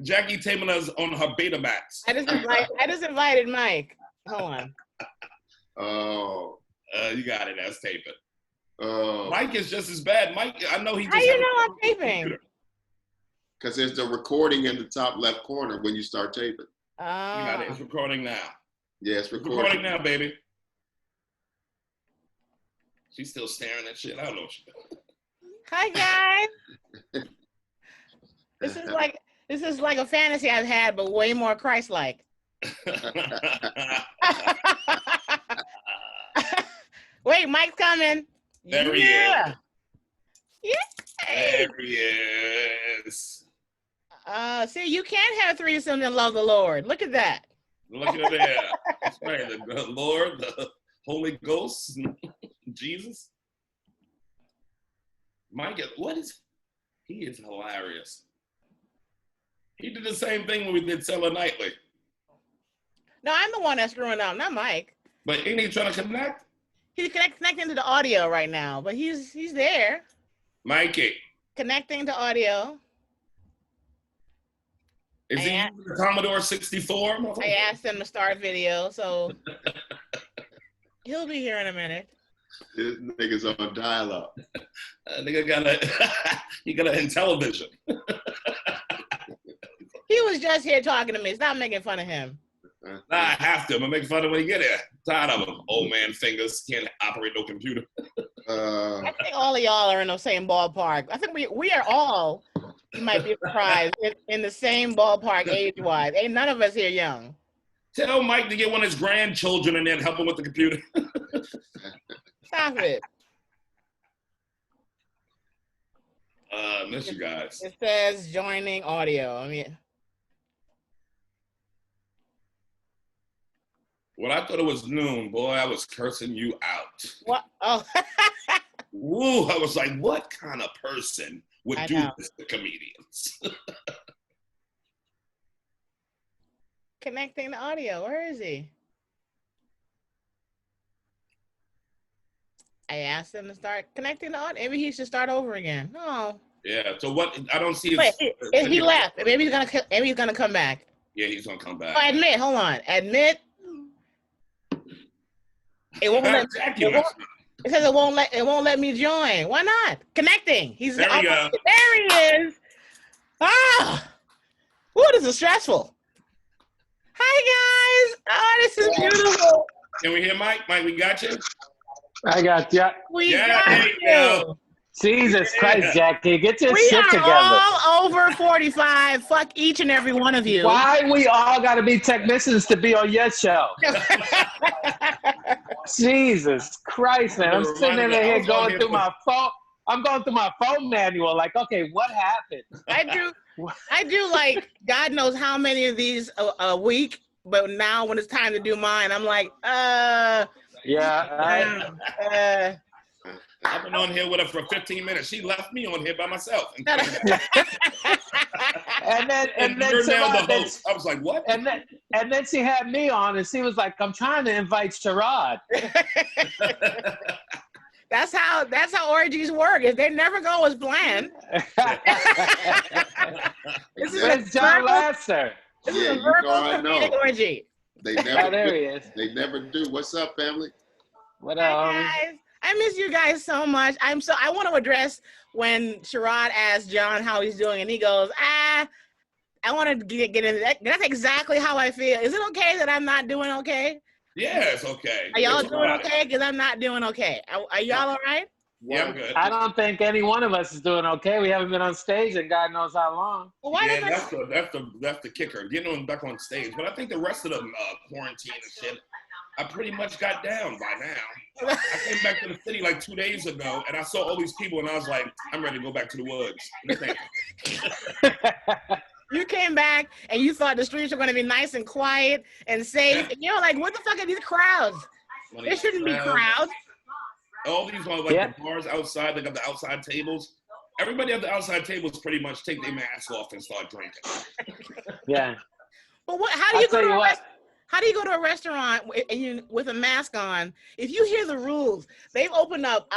Jackie taping us on her Betamax. I just invited Mike. Hold on. Oh. You got it. That's taping. Oh. Mike is just as bad. Mike, I know he just. How you know I'm taping? Because there's the recording in the top left corner when you start taping. You got it. It's recording now. Yeah, it's recording. Recording now, baby. She's still staring at shit. I don't know what she's doing. Hi guys. This is like a fantasy I've had, but way more Christ-like. Wait, Mike's coming. There he is. Yeah. There he is. See, you can't have threesomes and love the Lord. Look at that. Look at there. That's right. The Lord, the Holy Ghost, Jesus. Mike, he is hilarious. He did the same thing when we did Cellar Nightly. No, I'm the one that's screwing up, not Mike. But ain't he trying to connect? He's connecting to the audio right now, but he's there. Mikey. Connecting to audio. Is he using the Commodore 64? I asked him to start video, so he'll be here in a minute. This nigga's on dial-up. Nigga got an Intellivision. He was just here talking to me. Stop making fun of him. Nah, I have to. I'm gonna make fun of him when he get here. Tired of him. Old man fingers, can't operate no computer. I think all of y'all are in the same ballpark. I think we are all, you might be surprised, in the same ballpark age-wise. Ain't none of us here young. Tell Mike to get one of his grandchildren and then help him with the computer. Stop it. Miss you guys. It says joining audio. I mean, when I thought it was noon, boy, I was cursing you out. What? Oh. Woo, I was like, what kind of person would do this to comedians? Connecting the audio. Where is he? I asked him to start connecting the audio. Maybe he should start over again. No. Yeah. So what? I don't see. Wait, he left. Maybe he's gonna come back. Yeah, he's gonna come back. Oh, admit. Hold on. Admit. It won't let. It says it won't let me join. Why not? Connecting. There we go. There he is. Ah. Ooh, this is stressful. Hi guys. Oh, this is beautiful. Can we hear Mike? Mike, we got you. I got you. We got you. Jesus Christ, Jackie, get your shit together. We are all over 45. Fuck each and every one of you. Why we all got to be technicians to be on your show? Jesus Christ, man. I'm sitting in here going through my phone. I'm going through my phone manual like, okay, what happened? I do like God knows how many of these a week, but now when it's time to do mine, I'm like, yeah. I've been on here with her for 15 minutes. She left me on here by myself. and then you're now the host. I was like, what? And then she had me on, and she was like, I'm trying to invite Sherrod. That's how orgies work. If they never go as planned. This is John Lasser. This is a verbal comedic orgy. They never. There he is. They never do. What's up, family? What up? Hi, guys. I miss you guys so much. I want to address when Sherrod asked John how he's doing, and he goes, I want to get into that. That's exactly how I feel. Is it okay that I'm not doing okay? Yeah, it's okay. Are y'all doing okay? Because I'm not doing okay. Are y'all all right? Yeah, I'm good. I don't think any one of us is doing okay. We haven't been on stage in God knows how long. Well, why that's the kicker. Getting back on stage. But I think the rest of the quarantine and shit, I pretty much got down by now. I came back to the city like 2 days ago, and I saw all these people, and I was like, I'm ready to go back to the woods. You came back, and you thought the streets were going to be nice and quiet and safe. And you're like, what the fuck are these crowds? There shouldn't be crowds. All these are like the bars outside. They got the outside tables. Everybody at the outside tables pretty much take their mask off and start drinking. Yeah. But how do you go to a restaurant with a mask on? If you hear the rules, they've opened up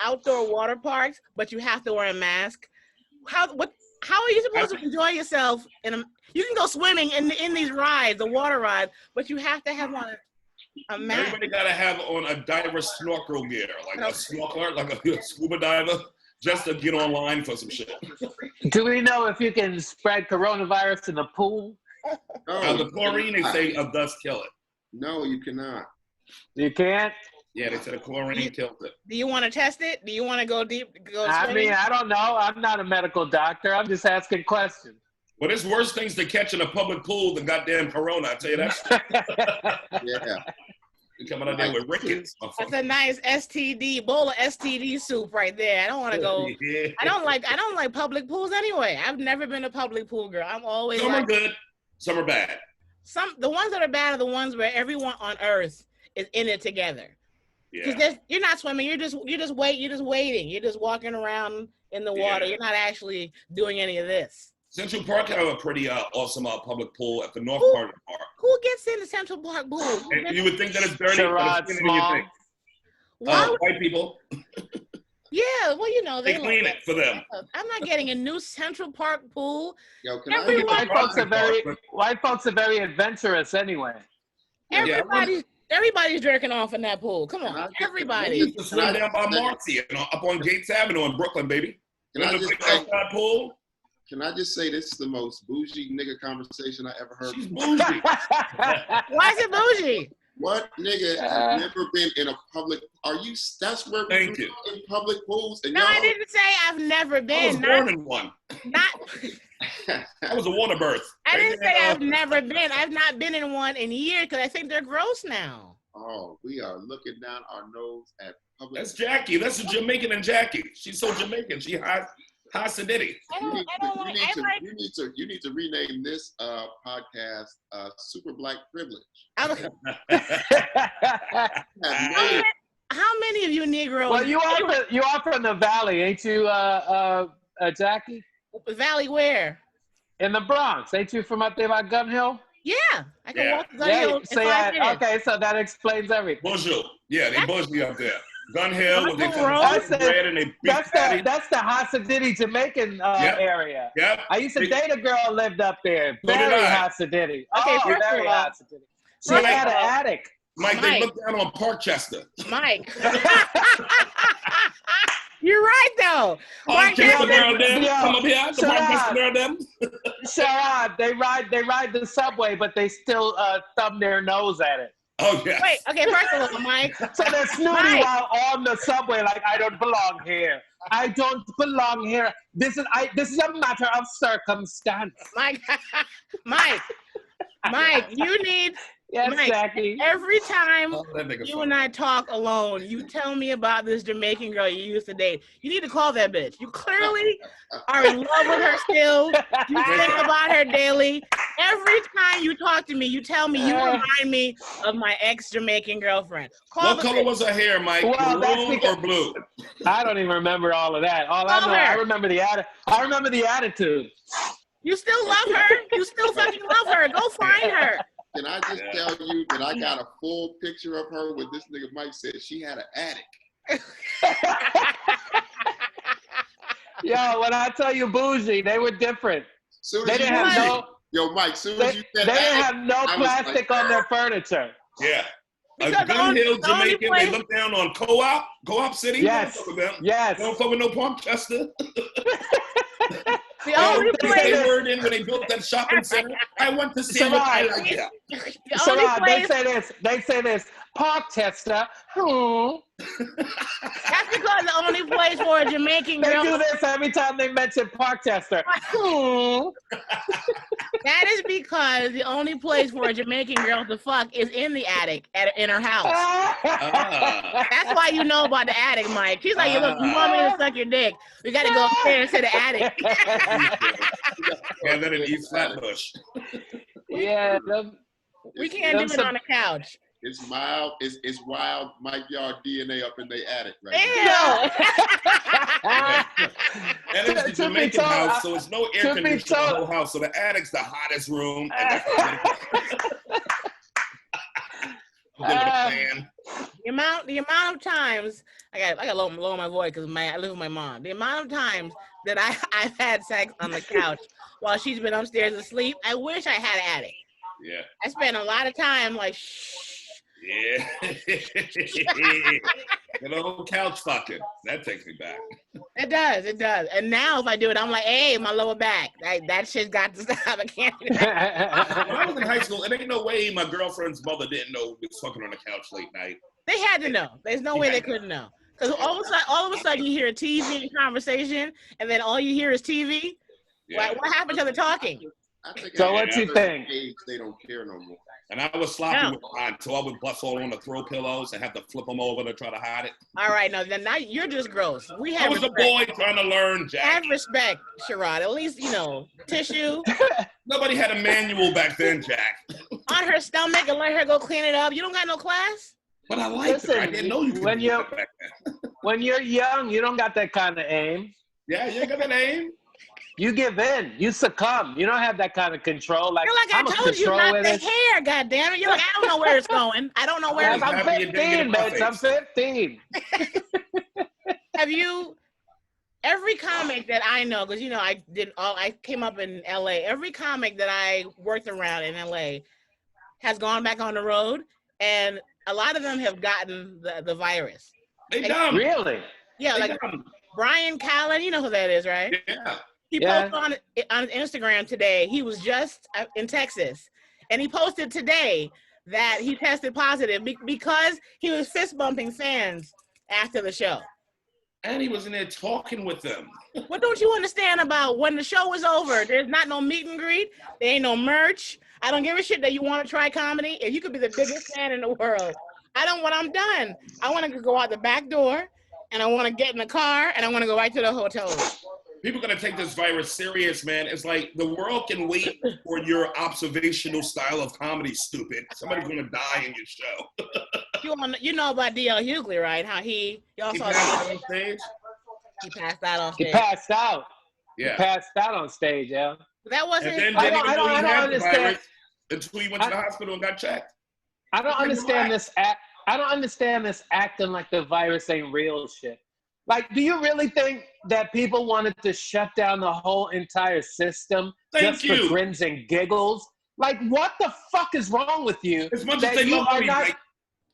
outdoor water parks, but you have to wear a mask. How How are you supposed to enjoy yourself? You can go swimming in these rides, the water rides, but you have to have on a mask. Everybody gotta have on a diver snorkel gear, like a snorkeler, like a scuba diver, just to get online for some shit. Do we know if you can spread coronavirus in the pool? No, The chlorine, they say, does kill it. No, you cannot. You can't? Yeah, they said the chlorine kills it. Do you want to test it? Do you want to go deep? I mean, I don't know. I'm not a medical doctor. I'm just asking questions. But it's worse things to catch in a public pool than goddamn corona, I tell you that. Yeah. You're coming out there with rickets. That's a nice bowl of STD soup right there. I don't want to go. Yeah. I don't like public pools anyway. I've never been a public pool girl. I'm always Some are good, some are bad. The ones that are bad are the ones where everyone on earth is in it together. Yeah. You're not swimming. You're just waiting. You're just walking around in the water. Yeah. You're not actually doing any of this. Central Park have a pretty awesome public pool at the north part of the park. Who gets in the Central Park pool? And you would think that it's dirty, Sherrod but it's cleaner than you think. White people. Yeah, well, you know They clean it for them. I'm not getting a new Central Park pool. Yo, White folks are very adventurous anyway. Everybody's jerking off in that pool. Come on, everybody. We used to swim down by Marcy, up on Gates Avenue in Brooklyn, baby. Pool. Can I just say this is the most bougie nigga conversation I ever heard? She's bougie. Why is it bougie? What nigga has never been in a public? That's where we Thank you. In public pools. And No, I didn't say I've never been. I was born in one. I was a water birth. I didn't say I've never been. I've not been in one in years because I think they're gross now. Oh, we are looking down our nose at public. That's Jackie. That's a Jamaican and Jackie. She's so Jamaican. She high acidity. You need to rename this podcast Super Black Privilege. How many of you Negroes? Well, you are from the Valley, ain't you, Jackie? Valley where? In the Bronx. Ain't you from up there by Gun Hill? Yeah, I can walk to Gun Hill in 5 minutes. Okay, so that explains everything. Bonjour. Yeah, they bougie up there. Gun Hill, with bread and that's the Hasidity Jamaican area. Yep. I used to date a girl who lived up there. Very Hasidity. Okay, very Hasidity. She had an attic. Mike, they look down on Parkchester. Mike. You're right, though. Parkchester near them. Come up here. The Parkchester near them. Sherrod, they ride the subway, but they still thumb their nose at it. Oh, yeah. Wait, okay, first of all, Mike. So they're snooty while on the subway, like, I don't belong here. I don't belong here. This is a matter of circumstance. Mike, you need... Yes, Mike, Jackie. Every time you and I talk alone, you tell me about this Jamaican girl you used to date. You need to call that bitch. You clearly are in love with her still. You think about her daily. Every time you talk to me, you tell me you remind me of my ex-Jamaican girlfriend. What color was her hair, Mike? Maroon or blue? I don't even remember all of that. I remember the attitude. You still love her? You still fucking love her. Go find her. Can I just tell you that I got a full picture of her where this nigga Mike said she had an attic. Yo, when I tell you bougie, they were different. They didn't have Mike, soon as you said they didn't have no plastic on their furniture. Yeah. Because Gun Hill Jamaican, they look down on Co-op City. Yes. Yes. Don't fuck with no Parkchester. The only place they were in when they built that shopping center. I went to see what I like that. They say this. Parkchester. That's because the only place for a Jamaican girl. They do this every time they mention Parkchester. That is because the only place for a Jamaican girl to fuck is in the attic in her house. That's why you know about the attic, Mike. She's like, look, you want me to suck your dick? We got to go upstairs to the attic. And then in East Flatbush. Yeah. We can't do it on the couch. It's mild. It's wild Mike Yard DNA up in the attic right now. And it's the Jamaican house, so it's no air conditioning in the whole house. So the attic's the hottest room. The amount of times I got lower my voice because I live with my mom. The amount of times that I've had sex on the couch while she's been upstairs asleep, I wish I had at it. Yeah. I spent a lot of time like shh. Yeah. Good old couch fucking. That takes me back. It does. And now if I do it, I'm like, hey, my lower back. That shit's got to stop. I can't do that. When I was in high school, there ain't no way my girlfriend's mother didn't know we was fucking on the couch late night. They had to know. There's no way they couldn't know. Because all of a sudden you hear a TV conversation, and then all you hear is TV. Yeah. What happened to the talking? So what you think? They don't care no more. And I was sloppy with mine, so I would bust all on the throw pillows and have to flip them over to try to hide it. All right, now you're just gross. I was a boy trying to learn, Jack. Have respect, Sherrod. At least, tissue. Nobody had a manual back then, Jack. On her stomach and let her go clean it up. You don't got no class? But I liked it. I didn't know you could do that back then. When you're young, you don't got that kind of aim. Yeah, you ain't got that aim. You give in. You succumb. You don't have that kind of control. Like, you're like, I told you not the hair, goddammit. You're like, I don't know where it's going. I don't know where it's going. I'm 15, bitch. I'm 15. Have you, every comic that I know, because, I came up in LA. Every comic that I worked around in LA has gone back on the road, and a lot of them have gotten the virus. They dumb. Really? Yeah, like Brian Callen, you know who that is, right? Yeah. He posted on Instagram today. He was just in Texas, and he posted today that he tested positive because he was fist bumping fans after the show. And he was in there talking with them. What don't you understand about when the show was over? There's not no meet and greet. There ain't no merch. I don't give a shit that you want to try comedy. If you could be the biggest fan in the world, when I'm done, I want to go out the back door, and I want to get in the car, and I want to go right to the hotel room. People are going to take this virus serious, man. It's like the world can wait for your observational style of comedy, stupid. Somebody's going to die in your show. You know about D.L. Hughley, right? How he passed out on stage? He passed out on stage. He passed out. Yeah. He passed out on stage, yeah. That wasn't... And then I don't understand. Until he went to the hospital and got checked. I don't understand this. I don't understand this acting like the virus ain't real shit. Like, do you really think that people wanted to shut down the whole entire system for grins and giggles? Like, what the fuck is wrong with you? As much as they love me,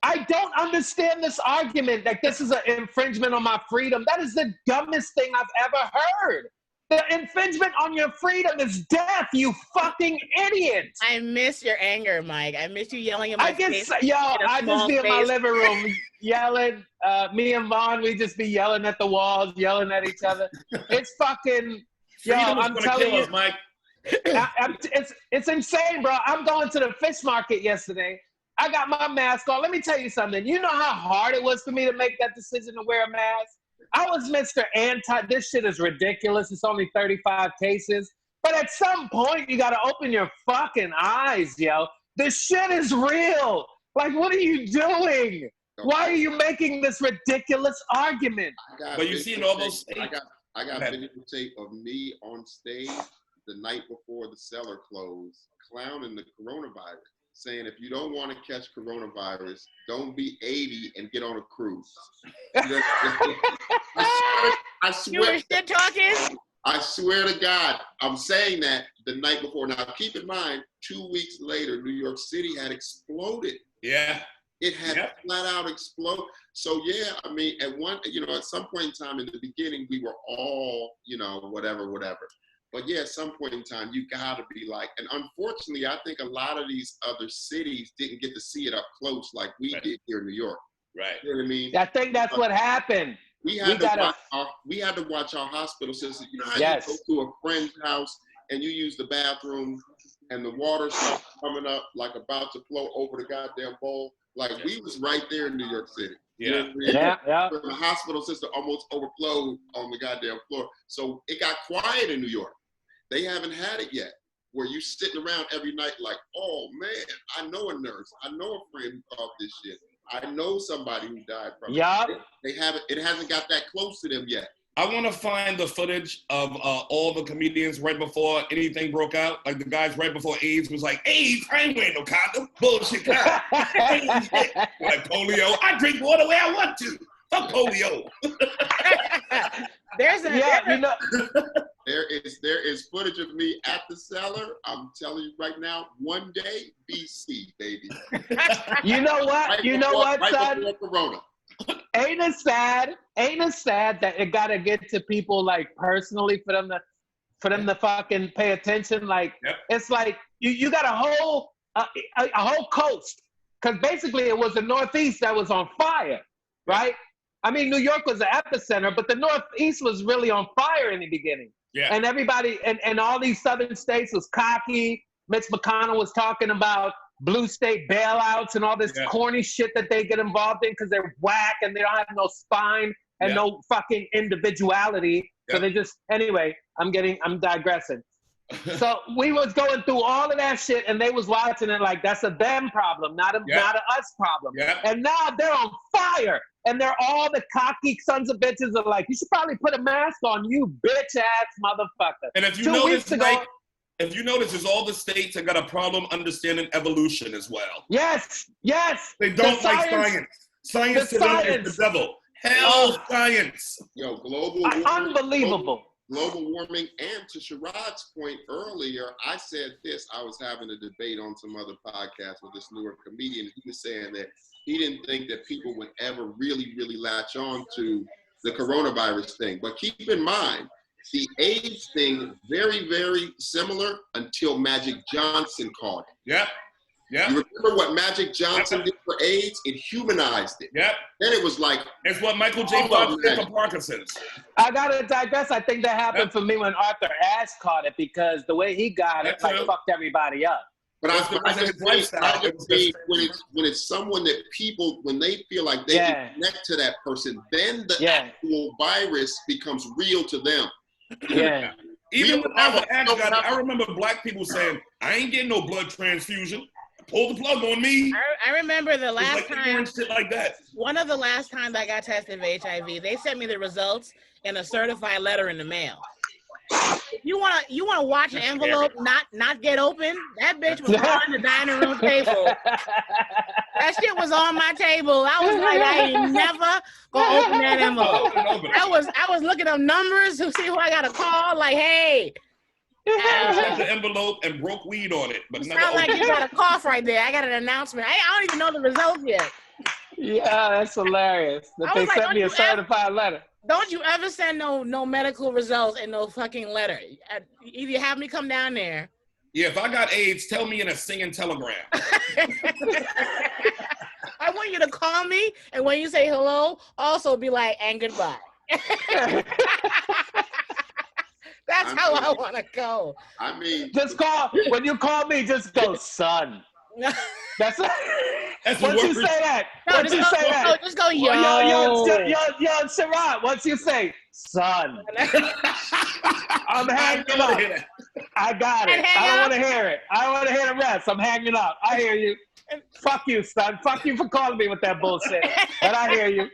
I don't understand this argument that this is an infringement on my freedom. That is the dumbest thing I've ever heard. The infringement on your freedom is death, you fucking idiot. I miss your anger, Mike. I miss you yelling at my face. I just be in my living room yelling. Me and Vaughn, we just be yelling at the walls, yelling at each other. It's fucking, I'm telling you, Mike. It's insane, bro. I'm going to the fish market yesterday. I got my mask on. Let me tell you something. You know how hard it was for me to make that decision to wear a mask? I was Mr. This shit is ridiculous. It's only 35 cases. But at some point, you got to open your fucking eyes, yo. This shit is real. Like, what are you doing? Why are you making this ridiculous argument? But you see all those states. I got videotape of me on stage the night before the Cellar closed, clowning the coronavirus, saying if you don't want to catch coronavirus, don't be 80 and get on a cruise. I swear. You were shit talking? I swear to God, I'm saying that the night before. Now, keep in mind, 2 weeks later, New York City had exploded. Yeah. It had flat out exploded. So, yeah, I mean, at some point in time in the beginning, we were all, whatever. But yeah, at some point in time, you gotta be like, and unfortunately, I think a lot of these other cities didn't get to see it up close like we did here in New York. Right. You know what I mean? I think that's what happened. We had to watch our hospital system. You know how you go to a friend's house and you use the bathroom and the water starts coming up like about to flow over the goddamn bowl? Like we was right there in New York City. Yeah. The hospital system almost overflowed on the goddamn floor. So it got quiet in New York. They haven't had it yet, where you sitting around every night like, oh man, I know a nurse. I know a friend of this shit. I know somebody who died from it. They haven't. It hasn't got that close to them yet. I want to find the footage of all the comedians right before anything broke out. Like the guys right before AIDS was like, AIDS, I ain't wearing no condom. Bullshit. Like polio, I drink water where I want to. Fuck polio. There is footage of me at the Cellar. I'm telling you right now, one day, BC, baby. You know what? Right son? before Corona. Ain't it sad that it gotta get to people like personally for them to fucking pay attention? Like It's like you got a whole coast, because basically it was the Northeast that was on fire, right? I mean, New York was the epicenter, but the Northeast was really on fire in the beginning. Yeah. And everybody and all these southern states was cocky. Mitch McConnell was talking about blue state bailouts and all this corny shit that they get involved in because they're whack and they don't have no spine and no fucking individuality. So they just, anyway, I'm digressing. So we was going through all of that shit and they was watching it like that's a them problem, not a us problem. And now they're on fire and they're all the cocky sons of bitches are like, you should probably put a mask on, you bitch ass motherfucker. And if you notice, Mike, if you notice, it's all the states that got a problem understanding evolution as well. Yes. They don't like science. Science to them is the devil. Hell, science. Yo, global warming. Unbelievable. Global warming, and to Sherrod's point earlier, I said this. I was having a debate on some other podcast with this newer comedian. He was saying that he didn't think that people would ever really, really latch on to the coronavirus thing. But keep in mind, the AIDS thing, very, very similar until Magic Johnson caught it. You remember what Magic Johnson did for AIDS? It humanized it. Then it was like... It's what Michael J. Fox did for Parkinson's. I got to digress. I think that happened for me when Arthur Ashe caught it, because the way he got it, fucked everybody up. But I just think when it's someone that people, when they feel like they can connect to that person, then the actual virus becomes real to them. Even when Arthur Ashe got it, I remember black people saying, I ain't getting no blood transfusion. Pull the plug on me. I remember the last time, shit like that. One of the last times I got tested for HIV, they sent me the results in a certified letter in the mail. You wanna watch an envelope not get open? That bitch was on the dining room table. That shit was on my table. I was like, I ain't never gonna open that envelope. I was looking up numbers to see who I gotta call. Like, hey. The envelope and broke weed on it, but not like you got a cough right there. I got an announcement. I don't even know the results yet. Yeah, that's hilarious. That they sent me a certified letter. Don't you ever send no medical results in no fucking letter. Either you have me come down there. Yeah, if I got AIDS, tell me in a singing telegram. I want you to call me, and when you say hello, also be like, and goodbye. That's how I want to go. I mean, just call, when you call me, just go, son. That's once you say that. No, just go, yo. Yo, Sherrod, once you say, son. I'm hanging up. I got it. I don't want to hear it. I don't want to hear the rest. I'm hanging up. I hear you. Fuck you, son. Fuck you for calling me with that bullshit. But I hear you.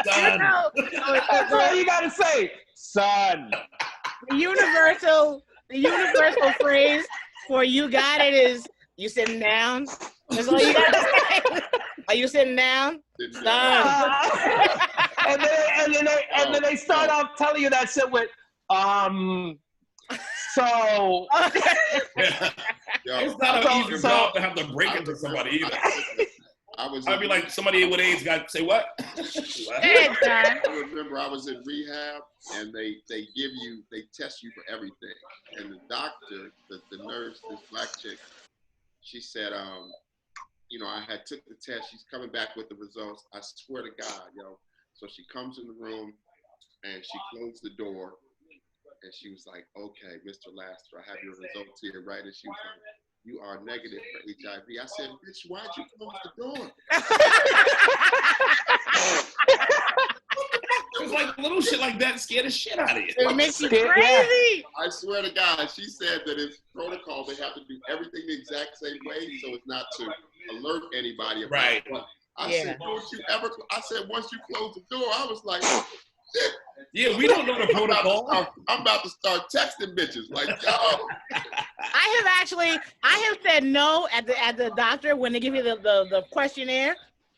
Son. That's all you gotta say, son. The universal phrase for "you got it" is "you sitting down." That's all you gotta say. Are you sitting down, son? And then they start off telling you that shit with so. It's not an easy job to have to break into somebody either. I'd be like, somebody with AIDS got to say what? I remember I was in rehab and they test you for everything. And the doctor, the nurse, this black chick, she said, I had took the test. She's coming back with the results. I swear to God, yo. So she comes in the room and she closed the door and she was like, okay, Mr. Laster, I have your results here, right? And she was like, you are negative for HIV. I said, bitch, why'd you close the door? It's like little shit like that scared the shit out of you. It makes you crazy. I swear to God, she said that it's protocol. They have to do everything the exact same way, so it's not to alert anybody about it. But I Yeah. said, don't you ever, I said, once you close the door, I was like, oh, shit. Yeah, we don't know the protocol. I'm about to start texting bitches like, yo. I have said no at the doctor when they give you the questionnaire,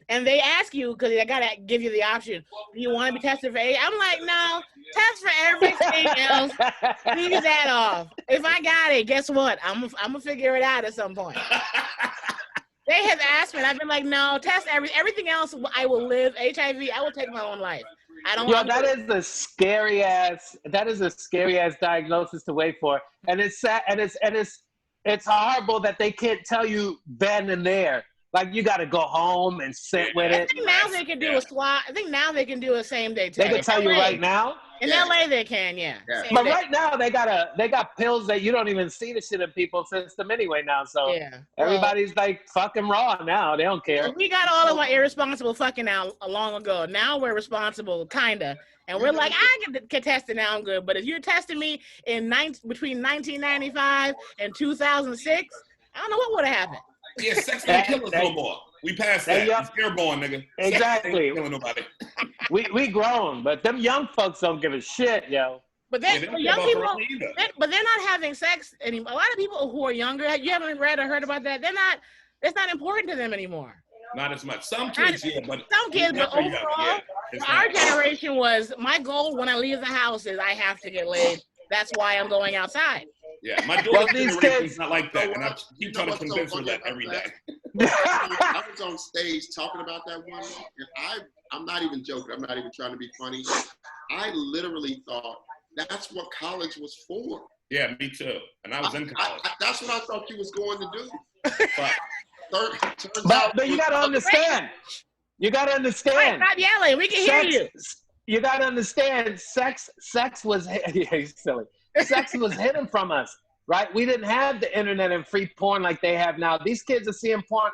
and they ask you because they gotta give you the option. Do you want to be tested for AIDS? I'm like, no, test for everything else. Leave that off. If I got it, guess what? I'm gonna figure it out at some point. They have asked me, and I've been like, no, test everything else. I will live. HIV, I will take my own life. I don't. Yo, that is a scary ass diagnosis to wait for, and it's sad, and it's horrible that they can't tell you then and there. Like you got to go home and sit with it. I think now they can do a swab. I think now they can do a same day test. They can tell you right now. In LA, they can, yeah. But right now, they got pills that you don't even see the shit in people's system anyway now. So everybody's like fucking raw now. They don't care. We got all of our irresponsible fucking out long ago. Now we're responsible, kinda, and we're like, I can get tested now. I'm good. But if you're testing me between 1995 and 2006, I don't know what would have happened. Yeah, sex don't kill us no more. We passed that. You're born, nigga. Exactly. Sex ain't killing nobody. we grown, but them young folks don't give a shit, yo. But then young people, but they're not having sex anymore. A lot of people who are younger, you haven't read or heard about that. It's not important to them anymore. Not as much. Some kids, but overall, our generation was, my goal when I leave the house is I have to get laid. That's why I'm going outside. Yeah, my daughter's generation's not like that, and I keep trying to convince her that every day. I was on stage talking about that one, and I'm not even joking. I'm not even trying to be funny. I literally thought that's what college was for. Yeah, me too. And I was in college. That's what I thought you was going to do. But you got to understand. You got to understand. Stop yelling. We can hear you. You got to understand. Sex was silly. Sex was hidden from us, right? We didn't have the internet and free porn like they have now. These kids are seeing porn.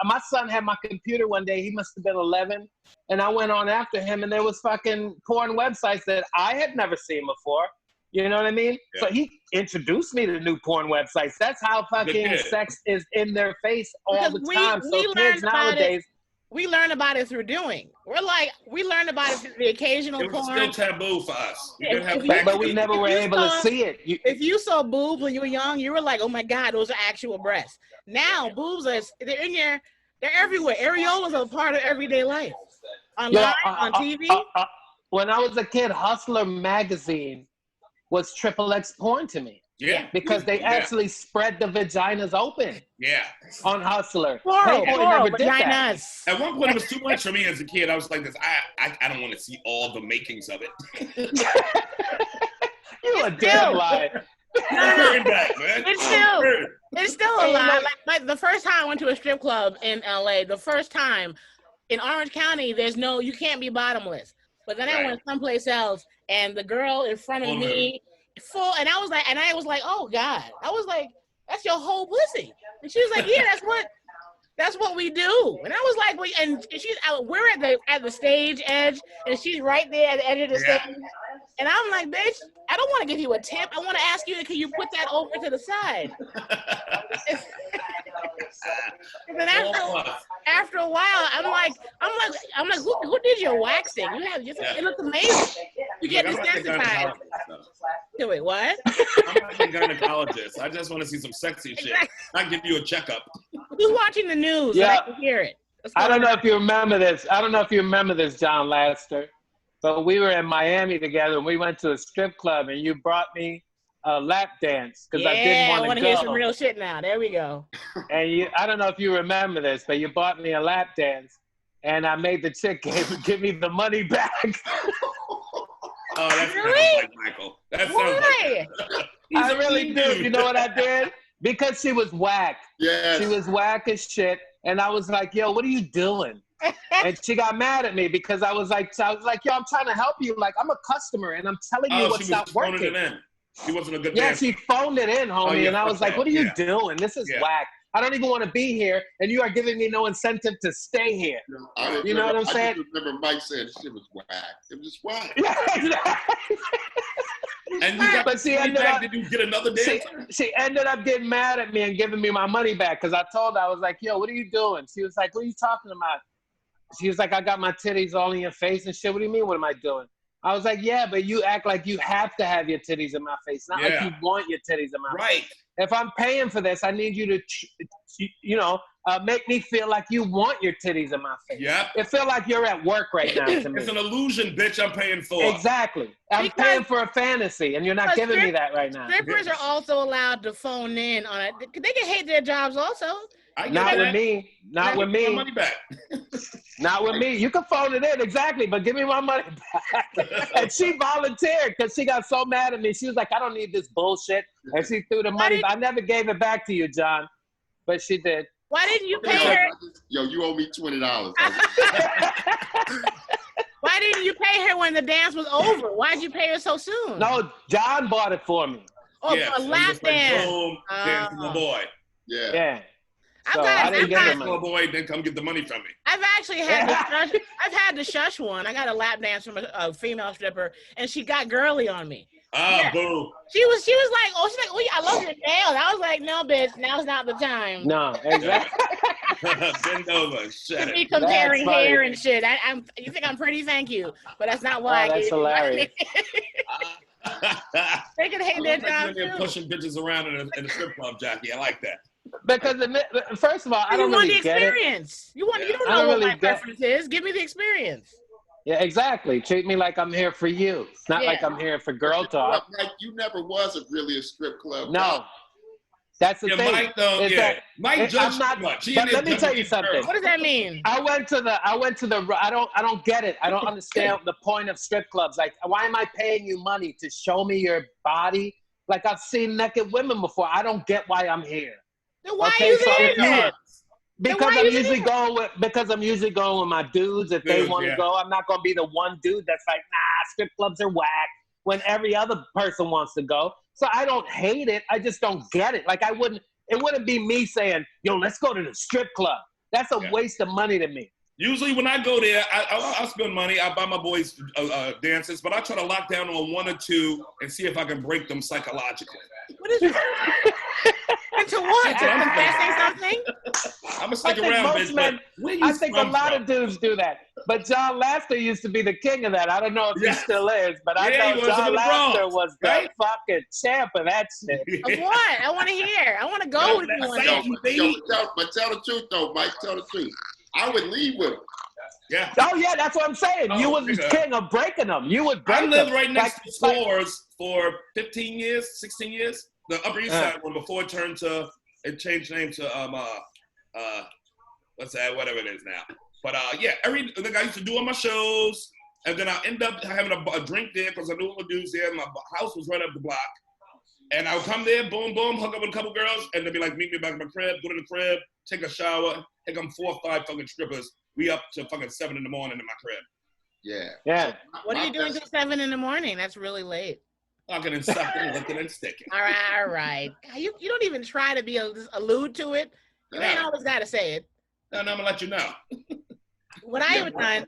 My son had my computer one day. He must have been 11, and I went on after him, and there was fucking porn websites that I had never seen before. You know what I mean? Yeah. So he introduced me to new porn websites. That's how fucking sex is in their face all the time. So kids nowadays. We learn about it through doing. We learned about it through the occasional porn. It was still taboo for us. But we never were able to see it. If you saw boobs when you were young, you were like, oh my God, those are actual breasts. Now, boobs they're in there, they're everywhere. Areolas are a part of everyday life. Online, on TV. When I was a kid, Hustler magazine was XXX porn to me. Yeah. Because they actually spread the vaginas open. Yeah. On Hustler. Plural vaginas. At one point, it was too much for me as a kid. I was like this. I don't want to see all the makings of it. You a damn liar. It's still a lie. Like the first time I went to a strip club in LA, the first time in Orange County, you can't be bottomless. But then I went someplace else, and the girl in front of me. And I was like, oh God. I was like, that's your whole pussy. And she was like, yeah, that's what we do. And I was like, and we're at the stage edge, and she's right there at the edge of the stage. And I'm like, bitch, I don't want to give you a tip. I want to ask you, can you put that over to the side? And then after a while, I'm like, who did your waxing? It looks amazing. You get desensitized. Wait, what? I'm not a gynecologist. I just want to see some sexy shit. Not give you a checkup. Who's watching the news? Yeah. So I can hear it. I don't know if you remember this, John Laster, but we were in Miami together, and we went to a strip club, and you brought me a lap dance because I didn't want to go. I want to hear some real shit now. There we go. And I don't know if you remember this, but you bought me a lap dance, and I made the chick give me the money back. Oh, that sounds like Michael. That sounds like I really do. You know what I did? Because she was whack. Yeah. She was whack as shit. And I was like, yo, what are you doing? And she got mad at me because I was like, yo, I'm trying to help you. Like, I'm a customer, and I'm telling you what's not working. She wasn't a good dancer. Yeah, she phoned it in, homie. And I was like, what are you doing? This is whack. I don't even want to be here, and you are giving me no incentive to stay here. You know what I'm saying? I remember Mike said shit was whack. It was just whack. And you got But she money ended back, up. did you get another dancer? She ended up getting mad at me and giving me my money back because I told her, I was like, yo, what are you doing? She was like, what are you talking about? She was like, I got my titties all in your face and shit. What do you mean, what am I doing? I was like, yeah, but you act like you have to have your titties in my face. Not like you want your titties in my face. If I'm paying for this, I need you to, make me feel like you want your titties in my face. Yep. It feel like you're at work right now to me. It's an illusion, bitch, I'm paying for. Exactly. I'm paying for a fantasy, and you're not giving me that right now. Strippers are also allowed to phone in on it. They can hate their jobs also. Not with me. Not with me. My money back. Not with me. You can phone it in, exactly, but give me my money back. And she volunteered because she got so mad at me. She was like, I don't need this bullshit. And she threw the money, but I never gave it back to you, John. But she did. Why didn't you pay her? Yo, you owe me $20. Why didn't you pay her when the dance was over? Why'd you pay her so soon? No, John bought it for me. Oh, a lap dance. Boom, dance to my boy. Yeah. So I didn't get my boy, then come get the money from me. I've actually had I've had to shush one. I got a lap dance from a female stripper, and she got girly on me. Boo. She was like, oh, I love your nails. I was like, no, bitch, now's not the time. No, exactly. Bend over, shut it. Me comparing hair and shit. You think I'm pretty? Thank you, but that's not why. That's hilarious. They can hate their job too. Pushing bitches around in a strip club, Jackie. I like that. Because first of all, I don't really get it. You want the experience. You don't know what my preference is. Give me the experience. Yeah, exactly. Treat me like I'm here for you, not like I'm here for girl talk. Like you never was really a strip club. No, that's the thing. Mike, though, Mike judged too much. But let me tell you something. What does that mean? I went to the. I don't get it. I don't understand the point of strip clubs. Like, why am I paying you money to show me your body? Like, I've seen naked women before. I don't get why I'm here. Then why are you there? Because I'm usually going with my dudes. If they want to go, I'm not going to be the one dude that's like, nah, strip clubs are whack, when every other person wants to go. So I don't hate it. I just don't get it. Like, it wouldn't be me saying, yo, let's go to the strip club. That's a waste of money to me. Usually when I go there, I'll spend money. I buy my boys dances, but I try to lock down on one or two and see if I can break them psychologically. What is it? Into what? Confessing something? I'm going to stick around, bitch. I think a lot of dudes do that. But John Laster used to be the king of that. I don't know if he still is, but I know John Laster was the fucking champ of that shit. Of what? I want to hear. I want to go with you. But tell the truth, though, Mike. Tell the truth. I would leave with him. Yeah. Oh, yeah, that's what I'm saying. You was the king of breaking them. You would break them. I lived right next to stores for 15 years, 16 years. The Upper East Side one before it changed name to what's that? Whatever it is now. But everything I used to do on my shows, and then I end up having a drink there because I knew all the dudes there. My house was right up the block, and I would come there, boom, boom, hook up with a couple girls, and they'd be like, meet me back at my crib, go to the crib, take a shower. Here come 4 or 5 fucking strippers. We up to fucking 7 in the morning in my crib. Yeah. What are you doing till 7 in the morning? That's really late. Talking and sucking, looking and sticking. All right. You don't even try to allude to it. You ain't always got to say it. No, I'm gonna let you know. What I have done,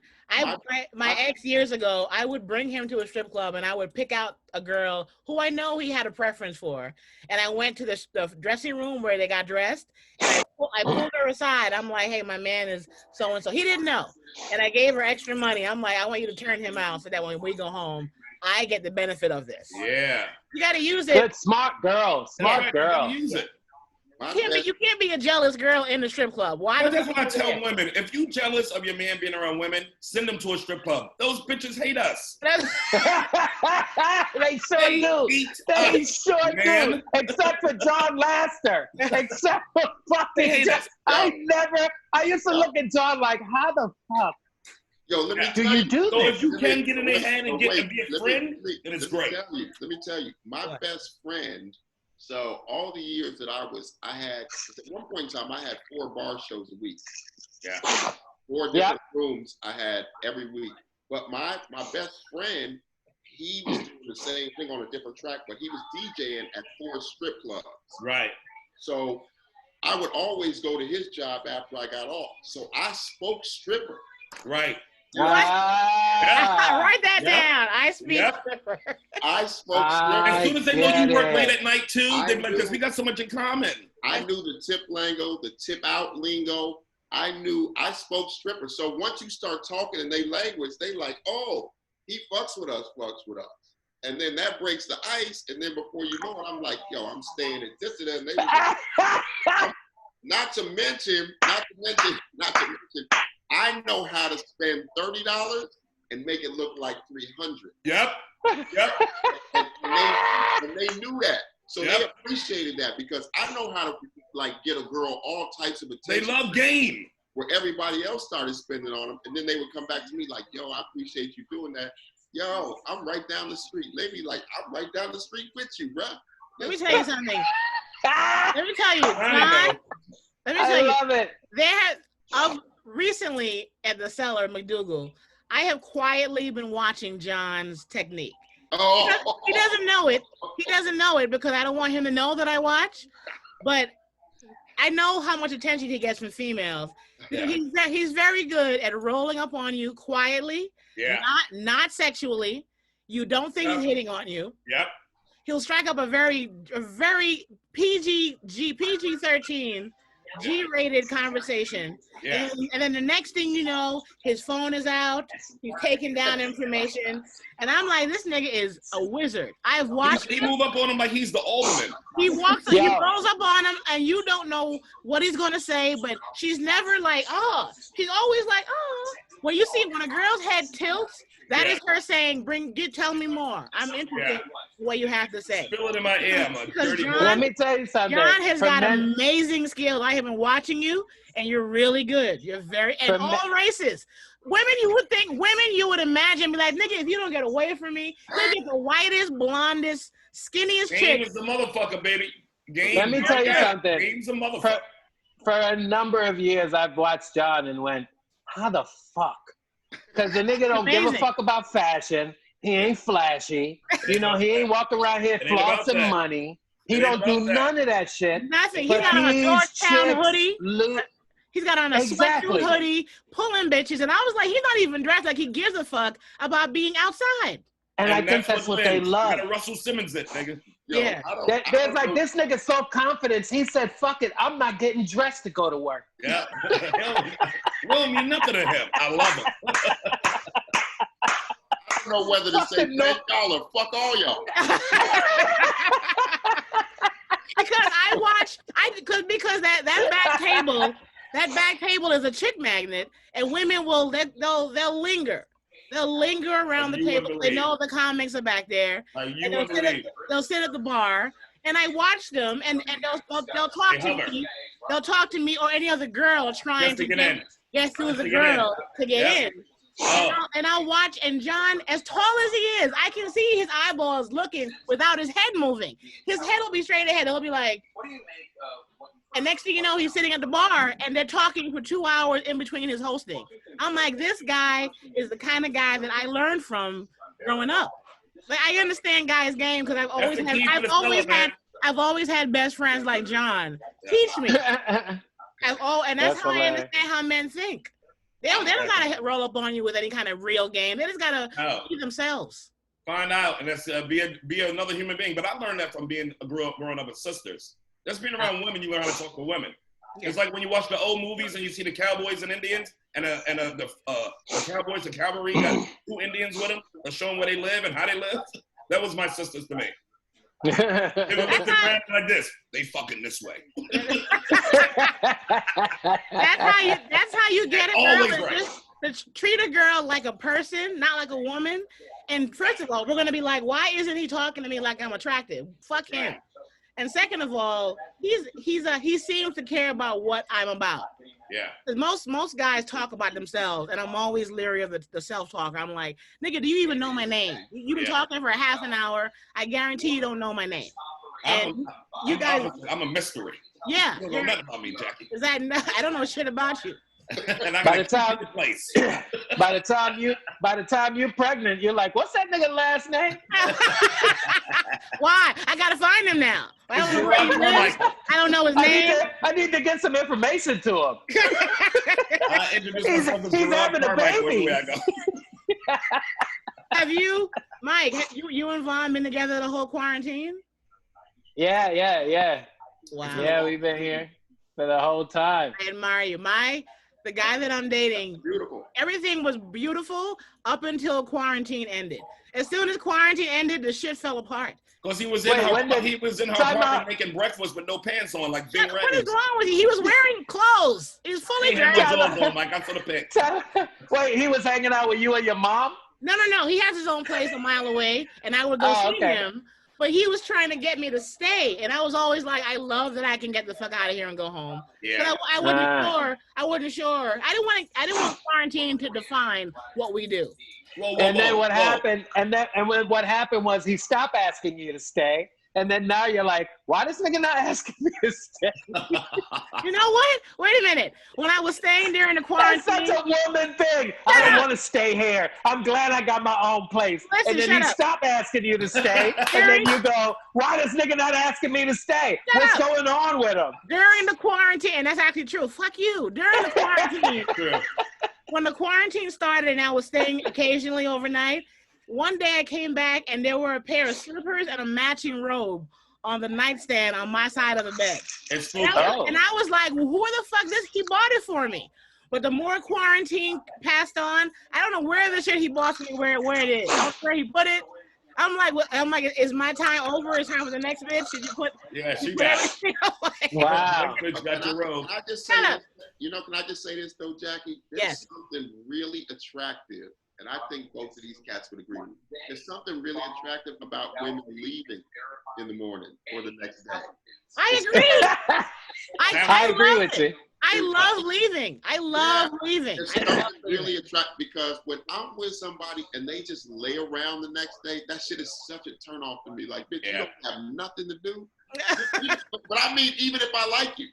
my ex years ago, I would bring him to a strip club and I would pick out a girl who I know he had a preference for. And I went to the dressing room where they got dressed and I pulled her aside. I'm like, hey, my man is so-and-so. He didn't know. And I gave her extra money. I'm like, I want you to turn him out so that when we go home, I get the benefit of this. Yeah. You got to use it. Good, smart girl. Smart girl. Use it. You can't be a jealous girl in the strip club. Why? That's what I tell women. If you jealous of your man being around women, send them to a strip club. Those bitches hate us. They sure do. They sure do. Except for John Laster. Except for fucking John. I used to look at John like, how the fuck? Yo, let me do you do so this? If you can get in their hand and be a friend, then it's great. Let me tell you, my best friend. So all the years that I had, at one point in time, I had 4 bar shows a week. Yeah. 4 different rooms I had every week. But my best friend, he was doing the same thing on a different track, but he was DJing at 4 strip clubs. Right. So I would always go to his job after I got off. So I spoke stripper. Right. Write that down. I speak stripper. I spoke stripper. As soon as they know you work late at night too, they're like, because we got so much in common. I knew the tip lingo, the tip out lingo. I spoke stripper. So once you start talking in their language, they like, oh, he fucks with us. And then that breaks the ice. And then before you know it, I'm like, yo, I'm staying at this and that. And they was not to mention, I know how to spend $30 and make it look like $300. Yep. And they knew that. So they appreciated that because I know how to like get a girl all types of attention. They love game. Where everybody else started spending on them. And then they would come back to me like, yo, I appreciate you doing that. Yo, I'm right down the street. They be like, I'm right down the street with you, bro. Let me tell you something. Let me tell you, John. I love it. Recently at the Cellar, McDougal, I have quietly been watching John's technique. Oh. He doesn't know it. He doesn't know it because I don't want him to know that I watch. But I know how much attention he gets from females. Yeah. He's very good at rolling up on you quietly, not sexually. You don't think he's hitting on you. Yep. He'll strike up a very PG-13 G-rated conversation. Yeah. And then the next thing you know, his phone is out. He's taking down information. And I'm like, this nigga is a wizard. I've watched him. He move up on him like he's the alderman. He walks, he rolls up on him, and you don't know what he's going to say, but she's never like, oh. She's always like, oh. Well, you see, when a girl's head tilts, that is her saying, tell me more. I'm interested in what you have to say. Spill it in my ear. I'm a dirty boy. Let me tell you something. John has got amazing skills. I have been watching you, and you're really good. You're all races. Women, you would imagine, be like, nigga, if you don't get away from me, you get the whitest, blondest, skinniest chick. Game is the motherfucker, baby. Game. Let me tell you something. Game's a motherfucker. For a number of years, I've watched John and went, how the fuck? Because the nigga don't give a fuck about fashion. He ain't flashy. You know, he ain't walking around here flossing money. He don't do none of that shit. Nothing. He got on a Georgetown hoodie. He's got on a sweatsuit hoodie, pulling bitches. And I was like, he's not even dressed like he gives a fuck about being outside. And I think that's what they love. You gotta Russell Simmons it, nigga. Yeah. There's like this nigga self-confidence. He said, fuck it, I'm not getting dressed to go to work. Yeah. Will mean nothing to him. I love him. I don't know whether to say thank y'all or fuck all y'all. Because that back table is a chick magnet, and women they'll linger. They'll linger around the table. They know the comics are back there. And they'll sit at the bar, and I watch them, and they'll talk to me. They'll talk to me or any other girl trying to get through the girl to get in. And I'll watch, and John, as tall as he is, I can see his eyeballs looking without his head moving. His head will be straight ahead. He'll be like, what do you make and next thing you know, he's sitting at the bar, and they're talking for 2 hours in between his hosting. I'm like, this guy is the kind of guy that I learned from growing up. Like, I understand guys' game because I've always had best friends like John. Teach me. And that's how I understand how men think. They don't gotta roll up on you with any kind of real game. They just gotta be themselves. Find out, and that's be another human being. But I learned that from growing up with sisters. Just being around women, you learn how to talk to women. Yeah. It's like when you watch the old movies and you see the cowboys and Indians, and the cowboys and cavalry got 2 Indians with them, showing where they live and how they live. That was my sisters to me. They would look around like this. They fucking this way. That's how you get it. Always right. Just treat a girl like a person, not like a woman. And first of all, we're gonna be like, why isn't he talking to me like I'm attractive? Fuck him. And second of all, he seems to care about what I'm about. Yeah. Most guys talk about themselves, and I'm always leery of the self-talk. I'm like, nigga, do you even know my name? You've been talking for a half an hour. I guarantee you don't know my name. And I'm a mystery. Yeah. You don't know nothing about me, Jackie. I don't know shit about you. And by the time you're pregnant, you're like, what's that nigga last name? Why? I gotta find him now. I don't know where he lives. I don't know his name. I need to get some information to him. I introduced myself as He's Sherrod having a Carmichael baby. everywhere I go. Have you, Mike? You and Vaughn been together the whole quarantine? Yeah. Wow. Yeah, we've been here for the whole time. I admire you. The guy that I'm dating, Beautiful. everything was beautiful up until quarantine ended. As soon as quarantine ended, the shit fell apart. Because he was in her apartment making breakfast with no pants on, like Bing What is Reynolds. wrong with you? He was wearing clothes. He was fully He had no dressed. clothes on, Mike. I saw the pic. Wait, he was hanging out with you and your mom? No. He has his own place a mile away, and I would go see him. But he was trying to get me to stay, and I was always like, I love that I can get the fuck out of here and go home. Yeah. But I wasn't sure. I didn't want quarantine to define what we do. Then what happened? What happened was he stopped asking you to stay, and then now you're like, why this nigga not asking me to stay? You know what? Wait a minute. When I was staying during the quarantine, that's such a woman thing. I don't want to stay here. I'm glad I got my own place. Listen, and then he stopped asking you to stay, and then you go, why this nigga not asking me to stay? What's going on with him? During the quarantine, and that's actually true. Fuck you. During the quarantine. When the quarantine started and I was staying occasionally overnight, one day I came back and there were a pair of slippers and a matching robe on the nightstand on my side of the bed. And I was like, well, who the fuck he bought it for me? But the more quarantine passed on, I don't know where the shit he bought me, where it is. I don't know where he put it. I'm like, is my time over? It's time for the next bitch? Did you put? Yeah, she got it. Wow. Bitch got your robe. Can I just say this? Can I just say this though, Jackie? There's something really attractive, and I think both of these cats would agree with me. There's something really attractive about women leaving in the morning or the next day. I agree. I agree with you. I love leaving. I love leaving. It's something really attractive because when I'm with somebody and they just lay around the next day, that shit is such a turn off to me. Like, bitch, you don't have nothing to do. But I mean, even if I like you,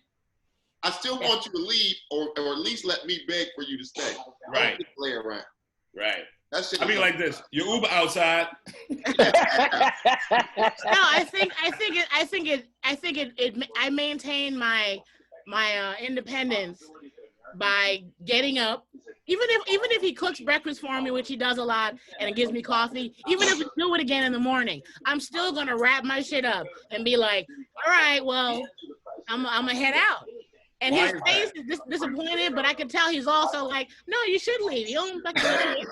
I still want you to leave or at least let me beg for you to stay. Right. Don't just lay around. Right. That shit I mean, like this. Your Uber outside. I maintain my independence by getting up. Even if he cooks breakfast for me, which he does a lot, and it gives me coffee, even if we do it again in the morning, I'm still gonna wrap my shit up and be like, all right, well, I'm gonna head out. And his face is disappointed, but I can tell he's also like, no, you should leave. You don't fucking leave.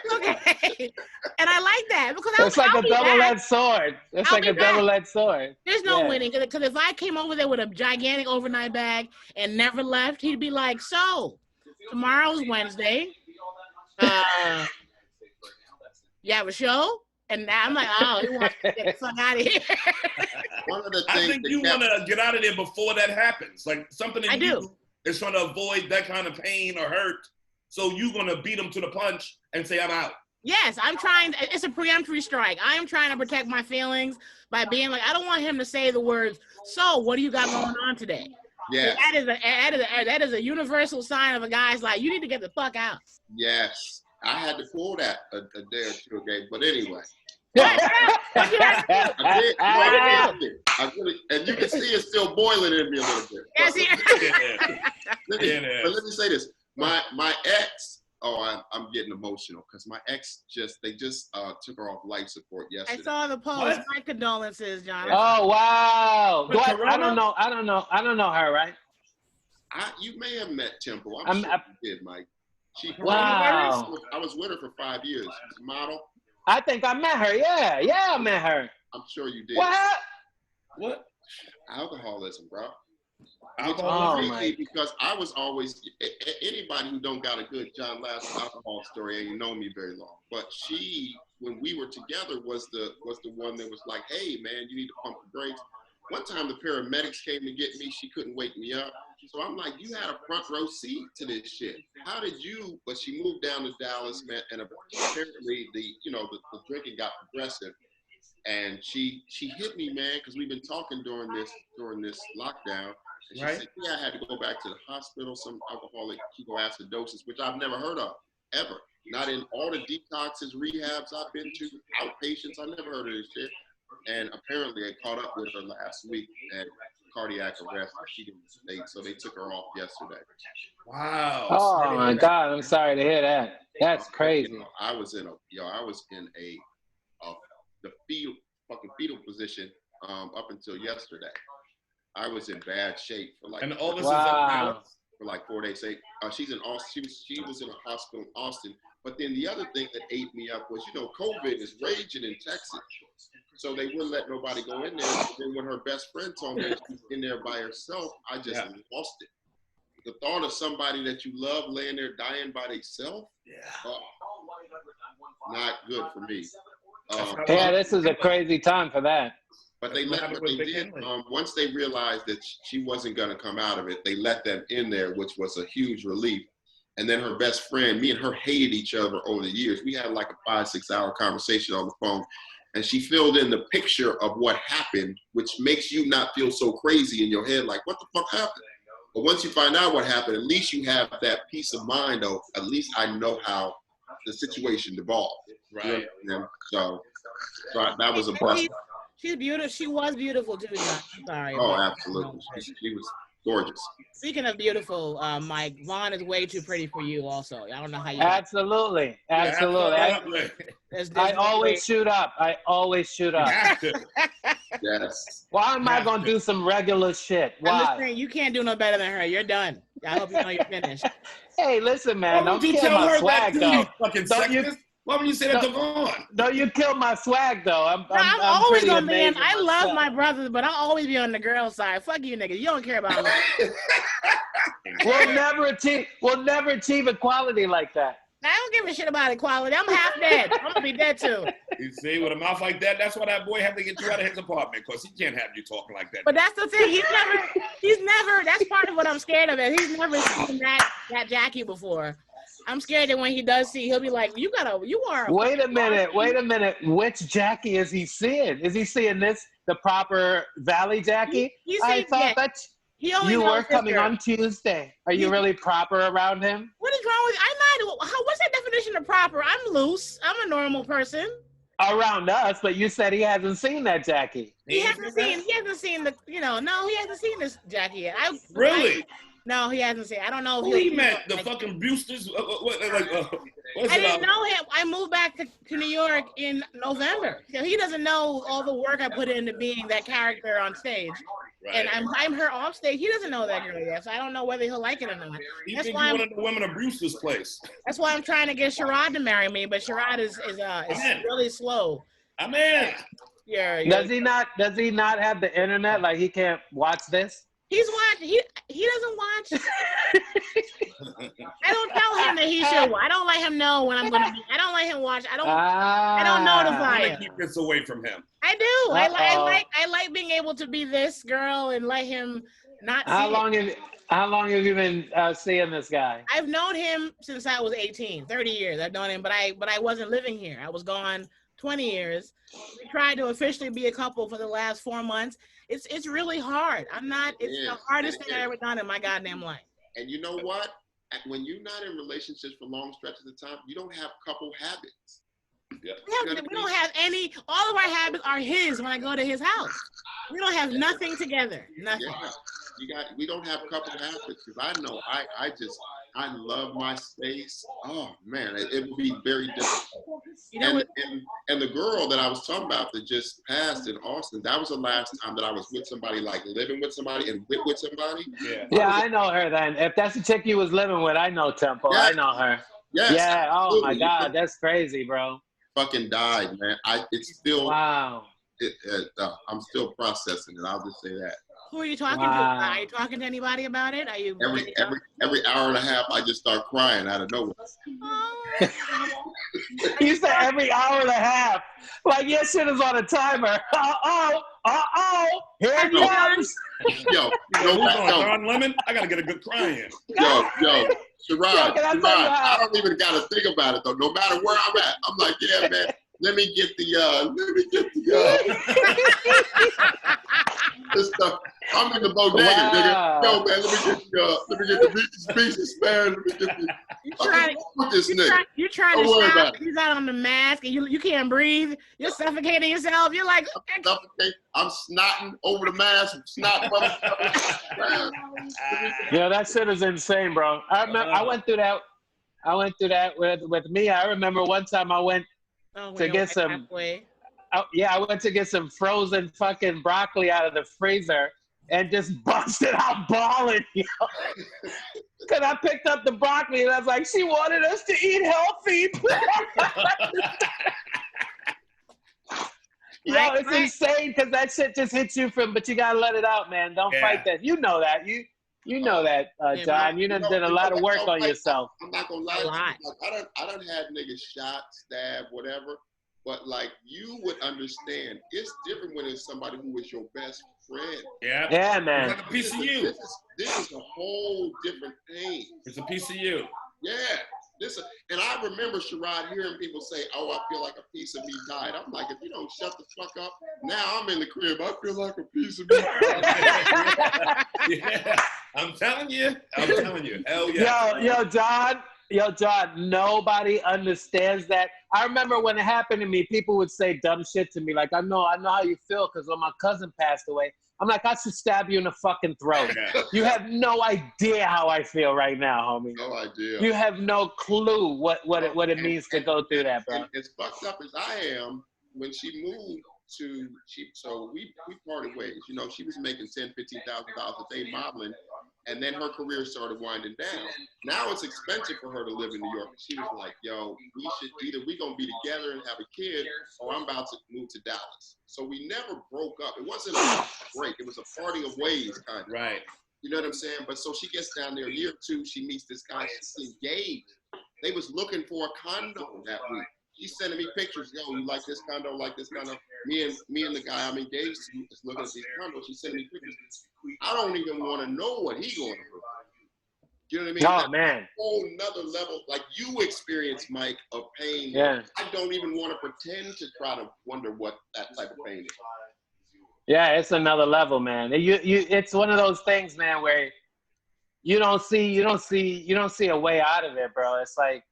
It's okay. And I like that because it's like a double-edged sword. It's like a double-edged sword. There's no winning because if I came over there with a gigantic overnight bag and never left, he'd be like, so tomorrow's Wednesday. You have a show? And now I'm like, oh, he wants to get the fuck out of here. One of the I things think you want to get out of there before that happens. Like something in you is trying to avoid that kind of pain or hurt. So you're going to beat them to the punch and say, I'm out. Yes, I'm trying. It's a preemptory strike. I am trying to protect my feelings by being like, I don't want him to say the words, so what do you got going on today? Yeah. That is a universal sign of a guy's like, you need to get the fuck out. Yes. I had to pull that a day or two ago, but anyway. I did. And you can see it's still boiling in me a little bit. But let me say this. My ex, I'm getting emotional because my ex they just took her off life support yesterday. I saw the post. What? My condolences, John. Oh wow. I don't know her, right? You may have met Temple. I'm sure you did, Mike. Wow. I was with her for 5 years. She's a model. I think I met her. Yeah, I met her. I'm sure you did. What? Alcoholism, bro. Because I was always anybody who don't got a good John Lasseter alcohol story ain't known me very long. But she, when we were together, was the one that was like, hey man, you need to pump the brakes. One time the paramedics came to get me, she couldn't wake me up. So I'm like, you had a front row seat to this shit. How did you? But she moved down to Dallas, man, and apparently the drinking got progressive, and she hit me, man, because we've been talking during this lockdown. And she said, yeah, I had to go back to the hospital, some alcoholic ketoacidosis, which I've never heard of ever. Not in all the detoxes, rehabs I've been to, outpatients. I never heard of this shit. And apparently they caught up with her last week at cardiac arrest. So they took her off yesterday. Wow. Oh my God, I'm sorry to hear that. That's crazy. You know, I was in the fetal position up until yesterday. I was in bad shape for like. And all this Wow. For like 4 days. She's in Austin. She was in a hospital in Austin. But then the other thing that ate me up was, you know, COVID is raging in Texas. So they wouldn't let nobody go in there. And then when her best friend told me she's in there by herself, I just lost it. The thought of somebody that you love laying there dying by themselves, not good for me. Yeah, this is a crazy time for that. But they did. Once they realized that she wasn't going to come out of it, they let them in there, which was a huge relief. And then her best friend, me and her hated each other over the years. We had like a 5-6 hour conversation on the phone. And she filled in the picture of what happened, which makes you not feel so crazy in your head, like, what the fuck happened? But once you find out what happened, at least you have that peace of mind of, at least I know how the situation devolved. Right. You know? So that was a blessing. She's beautiful. She was beautiful too. I'm sorry. Oh, absolutely. She was gorgeous. Speaking of beautiful, Mike, Vaughn is way too pretty for you also. I don't know how you. Absolutely. I always shoot up. Yes. Why am I going to do some regular shit? Why? I'm just saying, you can't do no better than her. You're done. I hope you know you're finished. Hey, listen, man. Don't kill my swag, though. Why would you say that to Vaughn? No, you killed my swag, though. I'm always on the end. I love my brothers, but I'll always be on the girl side. Fuck you, niggas. You don't care about me. We'll never achieve equality like that. I don't give a shit about equality. I'm half dead. I'm gonna be dead too. You see, with a mouth like that, that's why that boy had to get you out of his apartment, because he can't have you talking like that. But that's the thing. He's never. That's part of what I'm scared of. He's never seen that Jackie before. I'm scared that when he does see, he'll be like, you are. Wait a minute. Which Jackie is he seeing? Is he seeing the proper Valley Jackie? I thought that you were coming on Tuesday. Are you really proper around him? What is wrong with you? What's that definition of proper? I'm loose. I'm a normal person. Around us, but you said he hasn't seen that Jackie. He hasn't seen this Jackie yet. Really? No, he hasn't seen. I don't know. Who he met? The fucking Brewsters? I didn't know him. I moved back to New York in November, so he doesn't know all the work I put into being that character on stage. Right. And I'm her off stage. He doesn't know that girl yet, so I don't know whether he'll like it or not. You think one of the women of Brewster's place? That's why I'm trying to get Sherrod to marry me, but Sherrod is really slow. I'm in. Yeah. Does he not have the internet? Like he can't watch this? He's watching. He doesn't watch. I don't tell him that he should. I don't let him know when I'm going to be. I don't let him watch. I don't notify him. Keep this away from him. I do. I like being able to be this girl and let him not. How long have you been seeing this guy? I've known him since I was 18. 30 years. I've known him, but I wasn't living here. I was gone 20 years. We tried to officially be a couple for the last 4 months. It's really hard. It's the hardest thing I've ever done in my goddamn life. And you know what? When you're not in relationships for long stretches of time, you don't have couple habits. Yeah. We don't have any. All of our habits are his when I go to his house. We don't have nothing together. Nothing. Yeah. We don't have couple habits, because I know I love my space. Oh man, it would be very difficult. And the girl that I was talking about that just passed in Austin, that was the last time that I was with somebody, like living with somebody and with somebody. Yeah, I know her then. If that's the chick you was living with, I know Temple. Yeah. I know her. Yes, yeah. Oh my God, that's crazy, bro. Fucking died, man. It's still. Wow. I'm still processing it. I'll just say that. Who are you talking to? Are you talking to anybody about it? Are you every hour and a half I just start crying out of nowhere. You said every hour and a half. Like your shit is on a timer. Here it comes. Yo, John Lemon, I gotta get a good cry in. Yo, Sherrod, I don't even gotta think about it though. No matter where I'm at, I'm like, yeah, man. Let me get the this stuff. I'm in the bodega, nigga. Yo, man, let me get the pieces, man. Let me get the. You're trying to shout. He's out on the mask, and you can't breathe. You're suffocating yourself. You're like, I'm snotting over the mask. Yeah, that shit is insane, bro. I remember I went through that. with me. I remember one time I went to get some. I went to get some frozen fucking broccoli out of the freezer and just busted out bawling, you know. Because I picked up the broccoli and I was like, she wanted us to eat healthy. Yo, it's insane because that shit just hits you but you gotta let it out, man. Don't fight that. You know that. You know that, John. You done did a lot of work on yourself. I'm not gonna lie to you. Like, I done had niggas shot, stabbed, whatever. But like you would understand, it's different when it's somebody who is your best friend. Yeah. Yeah, man. It's like a piece of you. This is a whole different thing. It's a piece of you. Yeah. And I remember, Sherrod, hearing people say, "Oh, I feel like a piece of me died." I'm like, if you don't shut the fuck up, now I'm in the crib. I feel like a piece of me died. Yeah. I'm telling you. Hell yeah. Yo, John, nobody understands that. I remember when it happened to me, people would say dumb shit to me. Like, I know how you feel because when my cousin passed away, I'm like, I should stab you in the fucking throat. Yeah. You have no idea how I feel right now, homie. No idea. You have no clue what it means to go through that, bro. And as fucked up as I am, when she moved so we parted ways. You know, she was making $10,000, $15,000 a day modeling, and then her career started winding down. Now it's expensive for her to live in New York. She was like, yo, we gonna be together and have a kid, or I'm about to move to Dallas. So we never broke up. It wasn't a break. It was a parting of ways, kind of. Right. You know what I'm saying? But so she gets down there, a year or two, she meets this guy, she's engaged. They was looking for a condo that week. She's sending me pictures. Yo, you like this condo, like this condo? Me and the guy I'm engaged to is looking at these condos. She's sending me pictures. I don't even want to know what he going through. You know what I mean? Oh, man. A whole nother level, like you experience, Mike, of pain. Yeah. I don't even want to pretend to try to wonder what that type of pain is. Yeah, it's another level, man. It's one of those things, man, where you don't see a way out of it, bro. It's like,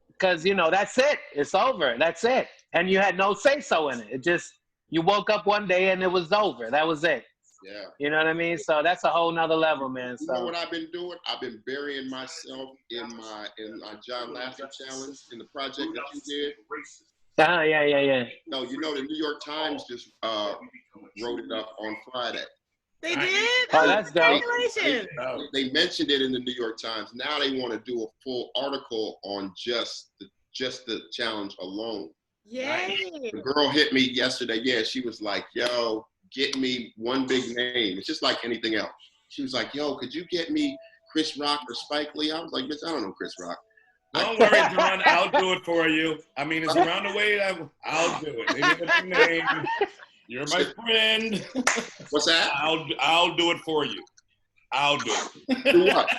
because, you know, that's it. It's over. That's it. And you had no say-so in it. It just, you woke up one day and it was over. That was it. Yeah. You know what I mean? So that's a whole nother level, man. You know what I've been doing? I've been burying myself in my John Lasseter challenge, in the project that you did. Yeah. No, you know, the New York Times just wrote it up on Friday. They did? Oh, that's dope. Congratulations. They mentioned it in the New York Times. Now they want to do a full article on just the challenge alone. Yay. The girl hit me yesterday. Yeah, she was like, yo, get me one big name. It's just like anything else. She was like, yo, could you get me Chris Rock or Spike Lee? I was like, bitch, I don't know Chris Rock. Don't worry, John. I'll do it for you. I mean, it's around the way. I'll do it. Give me the name. You're my friend. What's that? I'll do it for you. I'll do it. Do what?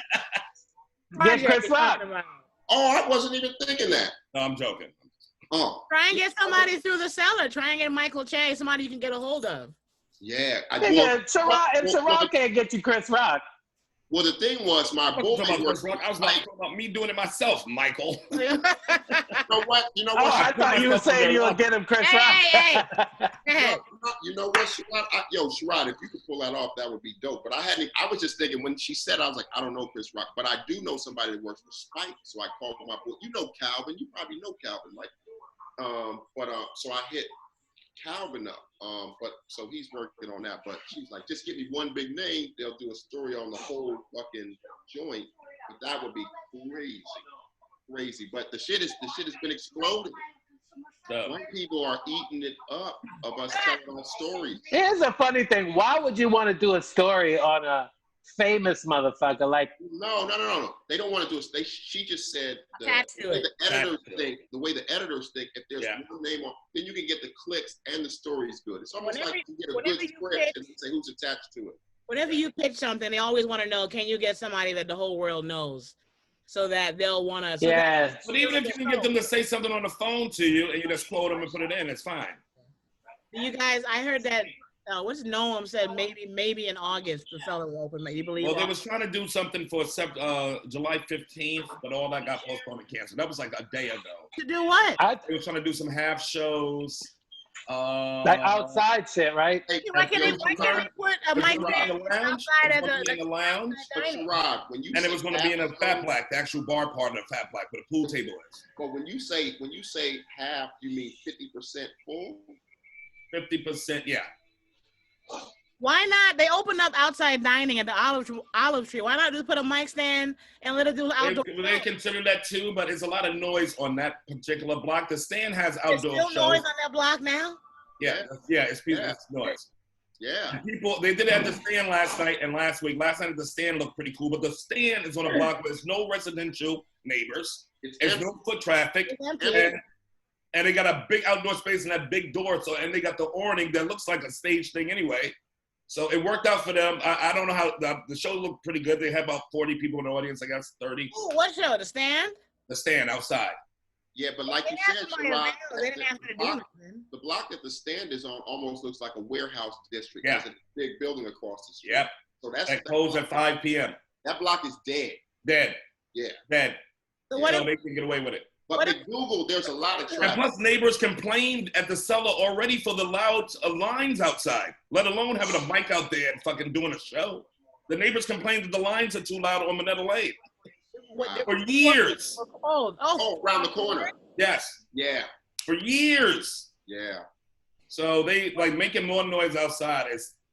Get Chris Rock. Oh, I wasn't even thinking that. No, I'm joking. Oh. Try and get somebody through the cellar. Try and get Michael Che, somebody you can get a hold of. Yeah. Sherrod can't get you Chris Rock. Well, the thing was, my boy I was talking about me doing it myself, Michael. You know what? Oh, I thought you were saying you would get him Chris Rock. Hey. You know what, Sherrod? Sherrod, if you could pull that off, that would be dope. But I was just thinking, when she said, I was like, I don't know Chris Rock, but I do know somebody that works for Spike. So I called him up. Well, you know Calvin. You probably know Calvin, right? So I hit Calvin up. So he's working on that. But she's like, just give me one big name. They'll do a story on the whole fucking joint. But that would be crazy. But the shit has been exploding. White people are eating it up of us telling our stories. Here's a funny thing. Why would you want to do a story on a famous motherfucker? Like, no. They don't want to do it. She just said the way the editors think, if there's one name on, then you can get the clicks and the story's good. It's almost like you get a good script and say who's attached to it. Whenever you pitch something, they always want to know, can you get somebody that the whole world knows? So that they'll want to. Yeah. But even if you can get them to say something on the phone to you and you just quote them and put it in, it's fine. You guys, I heard that What's Noam said maybe in August the Cellar will open. You believe Well, that? they was trying to do something for July 15th, but all that got postponed and canceled. That was like a day ago. To do what? They were trying to do some half shows. Like outside shit, right? Why can't they put a mic stand outside at in the lounge? Sherrod, when you and it was going to be in a Fat Black, the actual bar part of the Fat Black, where the pool table is. But when you say half, you mean 50% full? 50%, yeah. Why not? They opened up outside dining at the Olive Tree. Why not just put a mic stand and let it do outdoor? They consider that too, but it's a lot of noise on that particular block. The stand has outdoor There's still shows. noise on that block now? Yeah, it's noise. Yeah. People, they did it at the stand last night and last week. Last night the stand looked pretty cool, but the stand is on a block where there's no residential neighbors. There's no foot traffic. And they got a big outdoor space and that big door. And they got the awning that looks like a stage thing anyway. So it worked out for them. I don't know how the show looked pretty good. They had about 40 people in the audience, I guess 30. Ooh, what show? The Stand? The Stand outside. Yeah, but like you said, Sherrod, the block that the stand is on almost looks like a warehouse district. Yeah. There's a big building across the street. Yep. So that closed at 5 p.m. That block is dead. Dead. Yeah. Dead. So they can get away with it. But with Google, there's a lot of traffic. And plus, neighbors complained at the Cellar already for the loud lines outside, let alone having a mic out there and fucking doing a show. The neighbors complained that the lines are too loud on Minetta Lane. For years. Oh, around the corner. Yes. Yeah. For years. Yeah. So they like making more noise outside.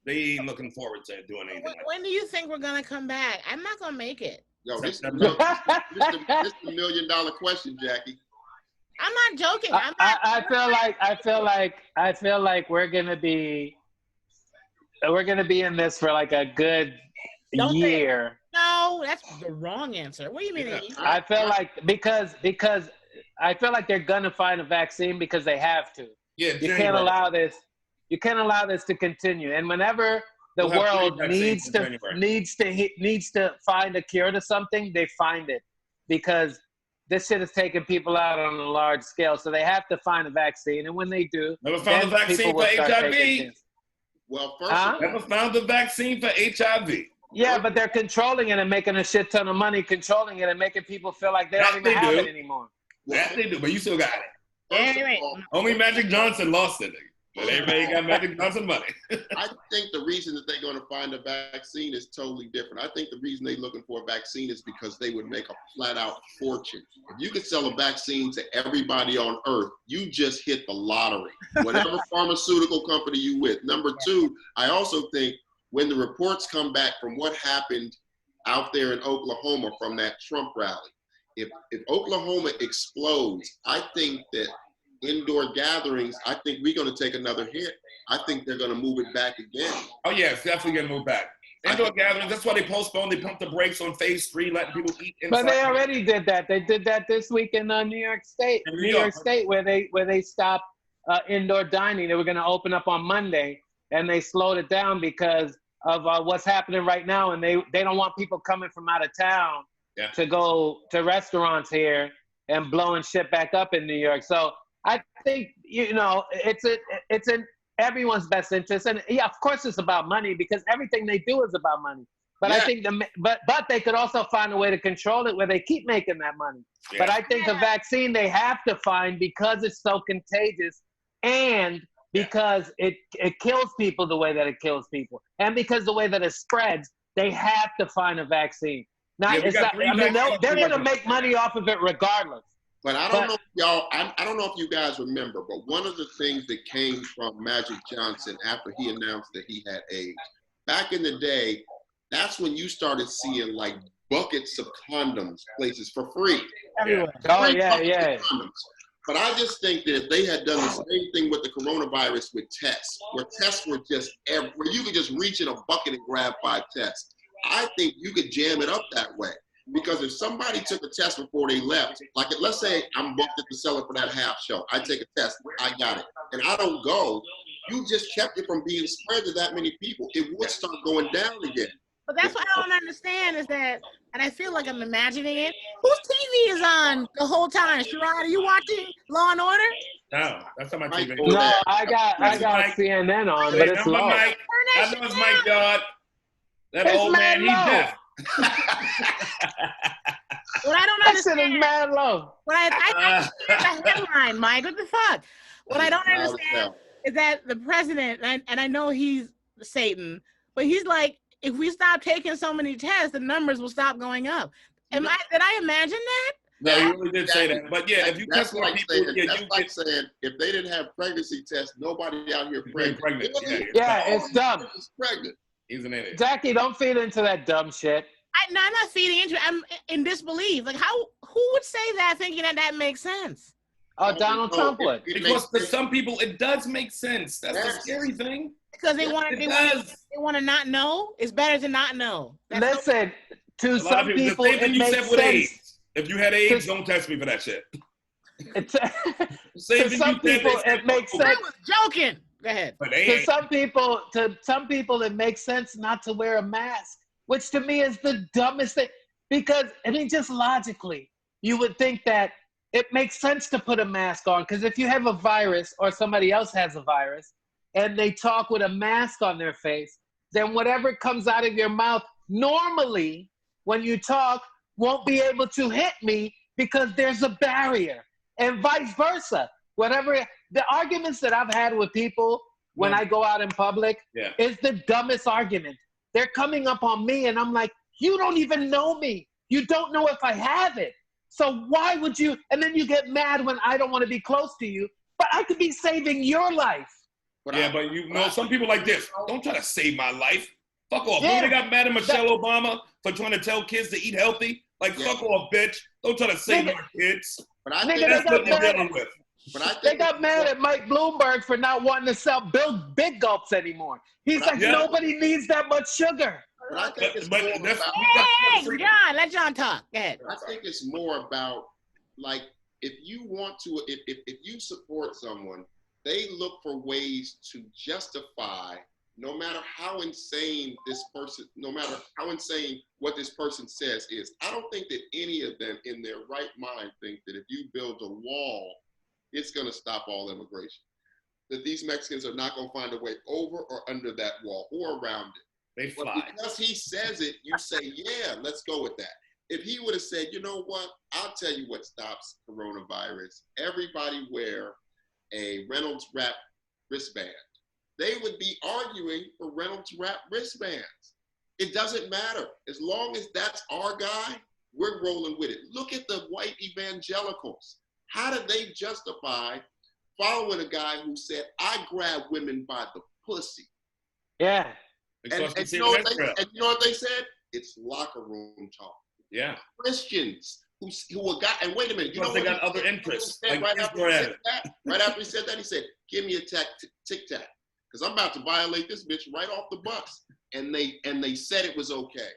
They ain't looking forward to doing anything. When do you think we're gonna come back? I'm not gonna make it. Yo, this is $1 million question, Jackie. I'm not joking. I feel like we're gonna be in this for like a good year. No, that's the wrong answer. What do you mean? Yeah. I feel like because I feel like they're gonna find a vaccine because they have to. Yeah, you can't allow this. You can't allow this to continue. And whenever the world needs to find a cure to something, they find it, because this shit is taking people out on a large scale. So they have to find a vaccine, and when they do, never found the vaccine for HIV. Well, first, never found the vaccine for HIV. Yeah, but they're controlling it and making a shit ton of money controlling it and making people feel like they don't even have it anymore. That they do, but you still got it. Anyway, only Magic Johnson lost it. But everybody got Magic Johnson money. I think the reason that they're going to find a vaccine is totally different. I think the reason they're looking for a vaccine is because they would make a flat out fortune. If you could sell a vaccine to everybody on earth, you just hit the lottery. Whatever pharmaceutical company you with. Number two, I also think when the reports come back from what happened out there in Oklahoma from that Trump rally, if Oklahoma explodes, I think that indoor gatherings, I think we're going to take another hit. I think they're going to move it back again. Oh, yeah, it's definitely going to move back. Indoor gatherings, that's why they postponed. They pumped the brakes on phase 3, letting people eat inside. But they already did that. They did that this week in New York State. New York State, where they stopped indoor dining. They were going to open up on Monday, and they slowed it down because of what's happening right now. And they don't want people coming from out of town to go to restaurants here and blowing shit back up in New York. So I think, it's in everyone's best interest. And yeah, of course it's about money, because everything they do is about money. But I think but they could also find a way to control it where they keep making that money. Yeah. But I think a vaccine they have to find, because it's so contagious and because it kills people the way that it kills people, and because the way that it spreads, they have to find a vaccine. Now, they're going to make money off of it regardless. But I don't know if y'all, I don't know if you guys remember, but one of the things that came from Magic Johnson after he announced that he had AIDS, back in the day, that's when you started seeing like buckets of condoms places for free. Everywhere. Oh, yeah. But I just think that if they had done the same thing with the coronavirus with tests, where tests were just where you could just reach in a bucket and grab 5 tests, I think you could jam it up that way. Because if somebody took a test before they left, like let's say I'm booked at the Cellar for that half show, I take a test, I got it, and I don't go, you just kept it from being spread to that many people. It would start going down again. But that's what I don't understand is that, and I feel like I'm imagining it, whose TV is on the whole time? Sherrod, are you watching Law and Order? No, that's not my Mike, TV. No, I got Mike. CNN on, Hey, but it's number low. Mike. Turn I that know it's shit Mike Yard. That It's old mad man, he low. deaf. What I don't That shit understand. is mad low. What I hear the headline, Mike. What the fuck? What I don't Loud as understand hell. is that the president, and I know he's Satan, but he's like, if we stop taking so many tests, the numbers will stop going up. Did I imagine that? No, he really did say that. But yeah, if you That's test more like people, saying, yeah, that's you like get saying if they didn't have pregnancy tests, nobody out here pregnant. pregnant. Really? Yeah, All it's these dumb. bitches pregnant. He's an idiot. Jackie, don't feed into that dumb shit. I'm not feeding into it. I'm in disbelief. Like, who would say that thinking that makes sense? Oh, Donald Trump would. Because to some people, it does make sense. That's the Yes. scary thing. Because they Yeah, want to not know. It's better to not know. Listen, to A lot some of people, people, the same thing it you said makes with sense. AIDS. If you had AIDS, don't test me for that shit. Same To thing some you said, people, they said it makes for I sense. was joking. Go ahead. But they To ain't. some people, it makes sense not to wear a mask, which to me is the dumbest thing. Because I mean, just logically, you would think that it makes sense to put a mask on. Because if you have a virus or somebody else has a virus, and they talk with a mask on their face, then whatever comes out of your mouth normally when you talk won't be able to hit me because there's a barrier, and vice versa. Whatever the arguments that I've had with people when I go out in public is the dumbest argument. They're coming up on me and I'm like, you don't even know me. You don't know if I have it. So why would you? And then you get mad when I don't want to be close to you, but I could be saving your life. But you know, some people like this. Don't try to save my life. Fuck off. Yeah. When they got mad at Michelle Obama for trying to tell kids to eat healthy, like fuck off, bitch. Don't try to save my kids. But I think that's what you're dealing with. But I think They got mad at Mike Bloomberg for not wanting to sell big gulps anymore. He's like, nobody needs that much sugar. But I think it's But more that's- about, Hey, John, let John talk. Go ahead. I think it's more about, like, if you want to, if you support someone, they look for ways to justify, no matter how insane this person, no matter how insane what this person says is. I don't think that any of them in their right mind think that if you build a wall, it's going to stop all immigration. That these Mexicans are not going to find a way over or under that wall or around it. They fly. But because he says it, you say, yeah, let's go with that. If he would have said, you know what, I'll tell you what stops coronavirus. Everybody wear a Reynolds wrap wristband. They would be arguing for Reynolds wrap wristbands. It doesn't matter. As long as that's our guy, we're rolling with it. Look at the white evangelicals. How did they justify following a guy who said, I grab women by the pussy? Yeah. And you know what they said? It's locker room talk. Yeah. Christians who got, and wait a minute, you know they what got other interests. Right after he said that, he said, give me a tic-tac, because I'm about to violate this bitch right off the bus. And they said it was okay.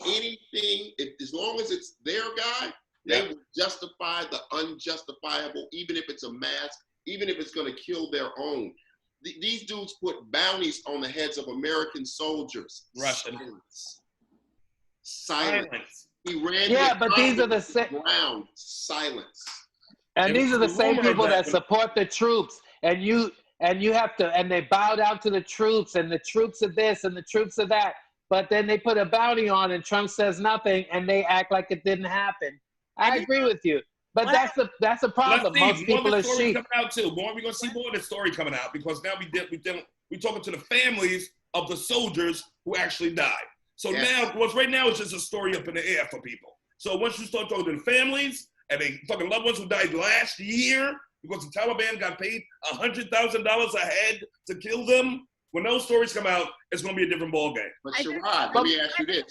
Anything, as long as it's their guy, they will justify the unjustifiable, even if it's a mask, even if it's going to kill their own. These dudes put bounties on the heads of American soldiers. Russian. Silence. He ran. Yeah, but these are the same. Ground. Silence. And these are the same people that support the troops. And you have to, and they bow down to the troops, and the troops are this, and the troops are that. But then they put a bounty on, and Trump says nothing, and they act like it didn't happen. I agree with you. But that's the problem. Most people are sheep. Coming out too. We're gonna see more of the story coming out because now we talking to the families of the soldiers who actually died. So now, right now it's just a story up in the air for people. So once you start talking to the families and they fucking loved ones who died last year because the Taliban got paid $100,000 a head to kill them, when those stories come out, it's gonna be a different ballgame. But Sherrod, let me ask you this: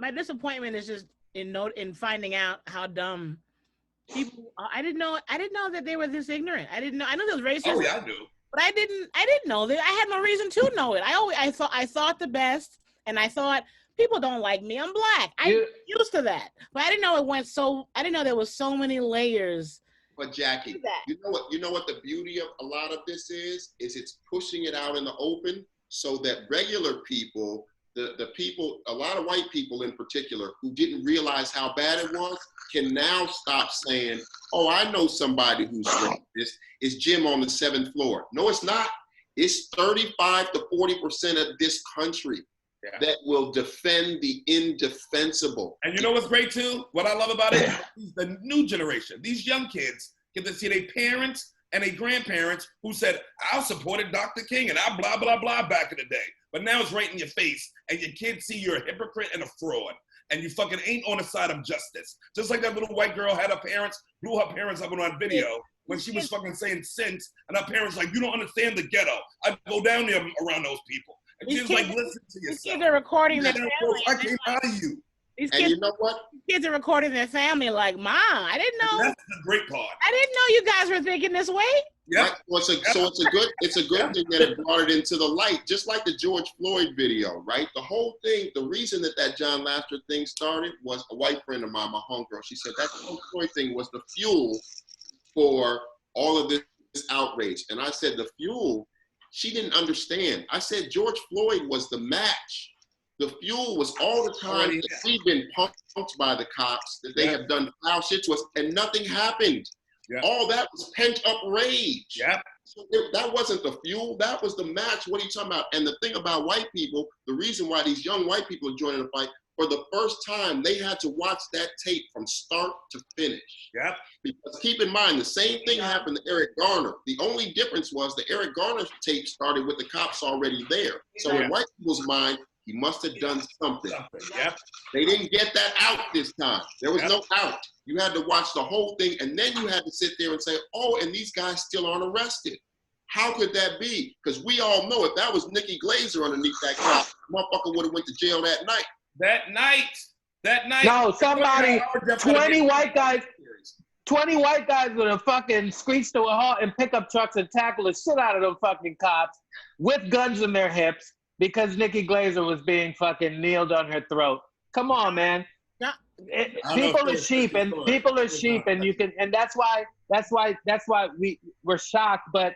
my disappointment is just in finding out how dumb people. I didn't know that they were this ignorant. I didn't know. I know there was racism. Oh yeah, I do. But I didn't know that. I had no reason to know it. I thought the best, and I thought people don't like me. I'm black. I'm used to that. But I didn't know it went so. I didn't know there was so many layers. But Jackie, you know what the beauty of a lot of this is it's pushing it out in the open so that regular people the people, a lot of white people in particular, who didn't realize how bad it was, can now stop saying, oh, I know somebody who's racist. It's Jim on the 7th floor. No, it's not. It's 35 to 40% of this country that will defend the indefensible. And you know what's great too? What I love about it is the new generation. These young kids get to see their parents and their grandparents who said, I supported Dr. King and I blah, blah, blah back in the day. But now it's right in your face and your kids see you're a hypocrite and a fraud and you fucking ain't on the side of justice. Just like that little white girl had her parents, blew her parents up on video when she was fucking saying sense and her parents like, you don't understand the ghetto. I go down there around those people. And she was like, listen to yourself. These kids are recording their family. I came out of you. These and kids, you know what? Kids are recording their family like, Mom, I didn't know. That's the great part. I didn't know you guys were thinking this way. Yeah. Right? Well, so it's a good thing that it brought it into the light, just like the George Floyd video, right? The whole thing, the reason that John Lasseter thing started was a white friend of mine, my homegirl. She said that George Floyd thing was the fuel for all of this outrage. And I said the fuel, she didn't understand. I said George Floyd was the match. The fuel was all the time that we've been punked by the cops, that they have done foul shit to us, and nothing happened. Yeah. All that was pent up rage. Yeah. So that wasn't the fuel, that was the match. What are you talking about? And the thing about white people, the reason why these young white people are joining the fight, for the first time, they had to watch that tape from start to finish. Yeah. Because keep in mind, the same thing happened to Eric Garner. The only difference was the Eric Garner tape started with the cops already there. So in white people's mind, he must have done something. Yep. They didn't get that out this time. There was no out. You had to watch the whole thing, and then you had to sit there and say, oh, and these guys still aren't arrested. How could that be? Because we all know if that was Nikki Glazer underneath that cop, motherfucker would have went to jail that night. That night. No, somebody, 20 white guys would have fucking screeched to a halt in pickup trucks and tackled the shit out of them fucking cops with guns in their hips because Nikki Glazer was being fucking kneeled on her throat. Come on, man. People are sheep, and you can, and that's why we're shocked. But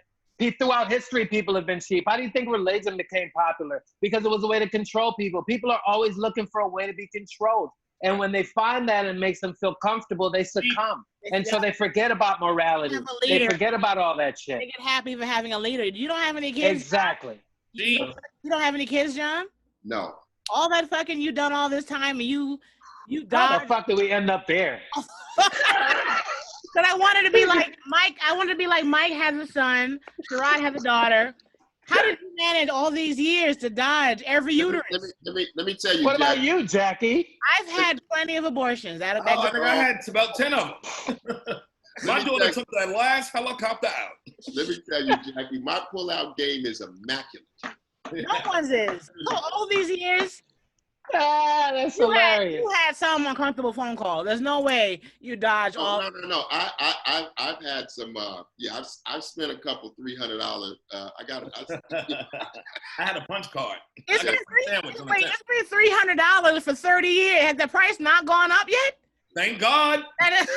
throughout history, people have been sheep. How do you think religion became popular? Because it was a way to control people. People are always looking for a way to be controlled. And when they find that and makes them feel comfortable, they succumb. And so they forget about morality. They forget about all that shit. They get happy for having a leader. You don't have any kids? Exactly. You don't have any kids, John? No. All that fucking you done all this time and you died. How the fuck did we end up there? Because I wanted to be like Mike. I wanted to be like Mike has a son. Sherrod has a daughter. How did you manage all these years to dodge every uterus? Let me tell you. What about you, Jackie? I've had plenty of abortions. I think I had about 10 of them. My daughter took that last helicopter out. Let me tell you, Jackie, my pull-out game is immaculate. No one's is. All these years. That's hilarious. You had some uncomfortable phone call. There's no way you dodge all. No. I've had some. I've spent a couple $300. I had a punch card. It's been $300 for 30 years. Has the price not gone up yet? Thank God. It has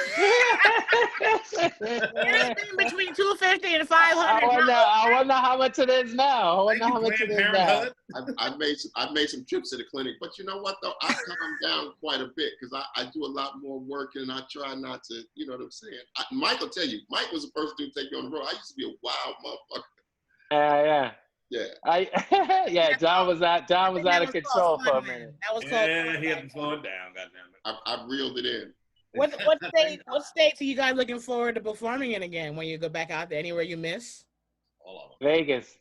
been between $250 and $500. I wonder how much it is now. I've made some trips to the clinic, but you know what though? I've calmed down quite a bit because I do a lot more work and I try not to, you know what I'm saying? Mike will tell you, Mike was the person to take you on the road. I used to be a wild motherfucker. Yeah. John was out of control for a minute. That was he had to slow it down. Goddamn it! I reeled it in. What states are you guys looking forward to performing in again when you go back out there? Anywhere you miss? All of them. Vegas.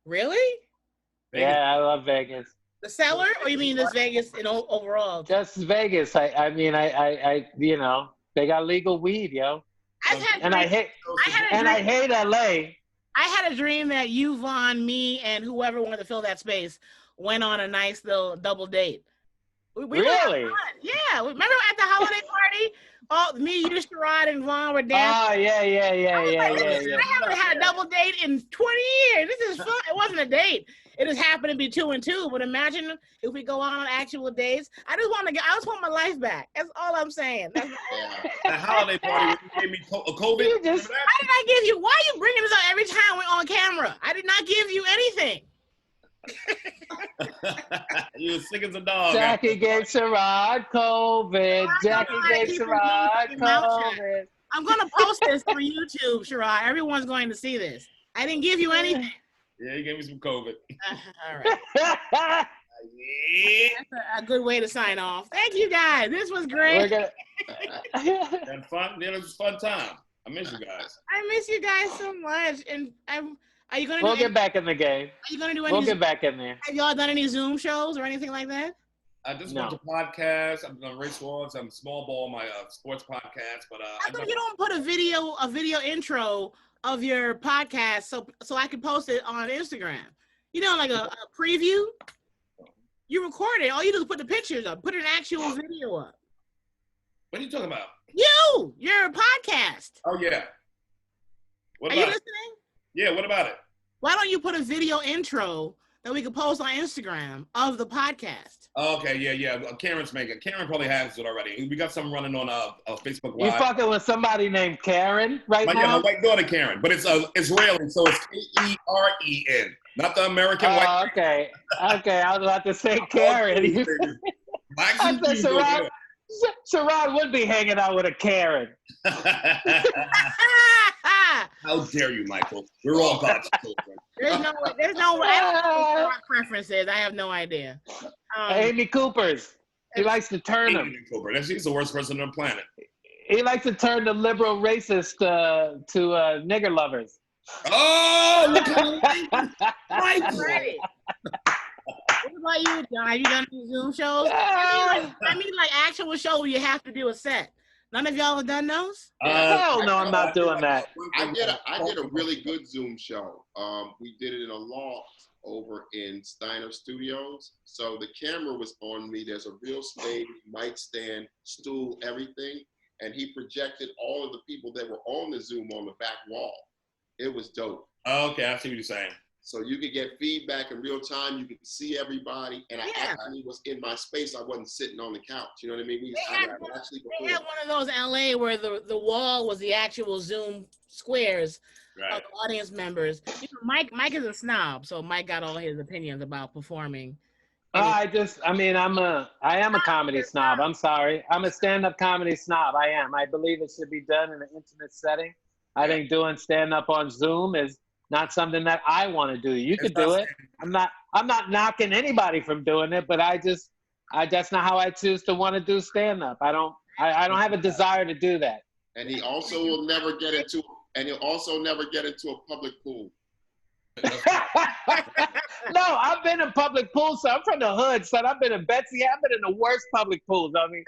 Really? Vegas. Yeah, I love Vegas. The Cellar, or you mean this Vegas in overall? Just Vegas. I mean, you know, they got legal weed, yo. I hate LA. I had a dream that you, Vaughn, me, and whoever wanted to fill that space went on a nice little double date. We really? Yeah. Remember at the holiday party? Me, you, Sherrod, and Vaughn were dancing. Oh, yeah. I haven't had a double date in 20 years. This is fun. It wasn't a date. It just happened to be 2 and 2. But imagine if we go on actual dates. I just want my life back. That's all I'm saying. The holiday party when you gave me COVID. How did I give you? Why are you bringing this up every time we're on camera? I did not give you anything. You as sick as a dog. Jackie gave Sherrod COVID. Jackie gave Sherrod COVID. I'm going to post this on YouTube, Sherrod. Everyone's going to see this. I didn't give you anything. Yeah, he gave me some COVID. All right. That's a good way to sign off. Thank you, guys. This was great. Had fun. Yeah, it was a fun time. I miss you guys. I miss you guys so much. And are you going to We'll get back in the game. Are you going to do any? We'll get back in there. Have y'all done any Zoom shows or anything like that? I just went to podcasts. I've done race wars. I'm small ball my sports podcast. But how come you don't put a video intro of your podcast so I can post it on Instagram? You know, like a preview. You record it. All you do is put the pictures up. Put an actual video up. What are you talking about? Your podcast. Oh yeah. What Are about you it? listening? Yeah. What about it? Why don't you put a video intro that we can post on Instagram of the podcast? Oh, okay. Yeah. Karen's making. Karen probably has it already. We got some running on Facebook Live. You fucking with somebody named Karen right now? Yeah, my white daughter Karen, but it's Israeli, so it's Keren, not the American white. Okay. Okay, I was about to say Karen. I said Sherrod would be hanging out with a Karen. How dare you, Michael? We're all God's children. There's no I don't know what preference is. I have no idea. Amy Cooper's. He likes to turn them. Amy Cooper. She's the worst person on the planet. He likes to turn the liberal racist to nigger lovers. Oh, look at Michael. What about you, John? Have you done any Zoom shows? I mean, like actual show where you have to do a set. None of y'all have done those? Hell no, I'm not doing that. I did a really good Zoom show. We did it in a loft over in Steiner Studios. So the camera was on me. There's a real stage, mic stand, stool, everything. And he projected all of the people that were on the Zoom on the back wall. It was dope. Okay, I see what you're saying. So you could get feedback in real time. You could see everybody. And I actually was in my space. I wasn't sitting on the couch. You know what I mean? They had one of those LA where the wall was the actual Zoom squares of the audience members. You know, Mike is a snob, so Mike got all his opinions about performing. I am a comedy snob. I'm sorry. I'm a stand-up comedy snob. I am. I believe it should be done in an intimate setting. I think doing stand-up on Zoom is not something that I want to do. You could do it. I'm not knocking anybody from doing it, but that's not how I choose to want to do stand-up. I don't have a desire to do that. And he also will never get into a public pool. No, I've been in public pools, so I'm from the hood, son. I've been in Betsy. I've been in the worst public pools. I mean,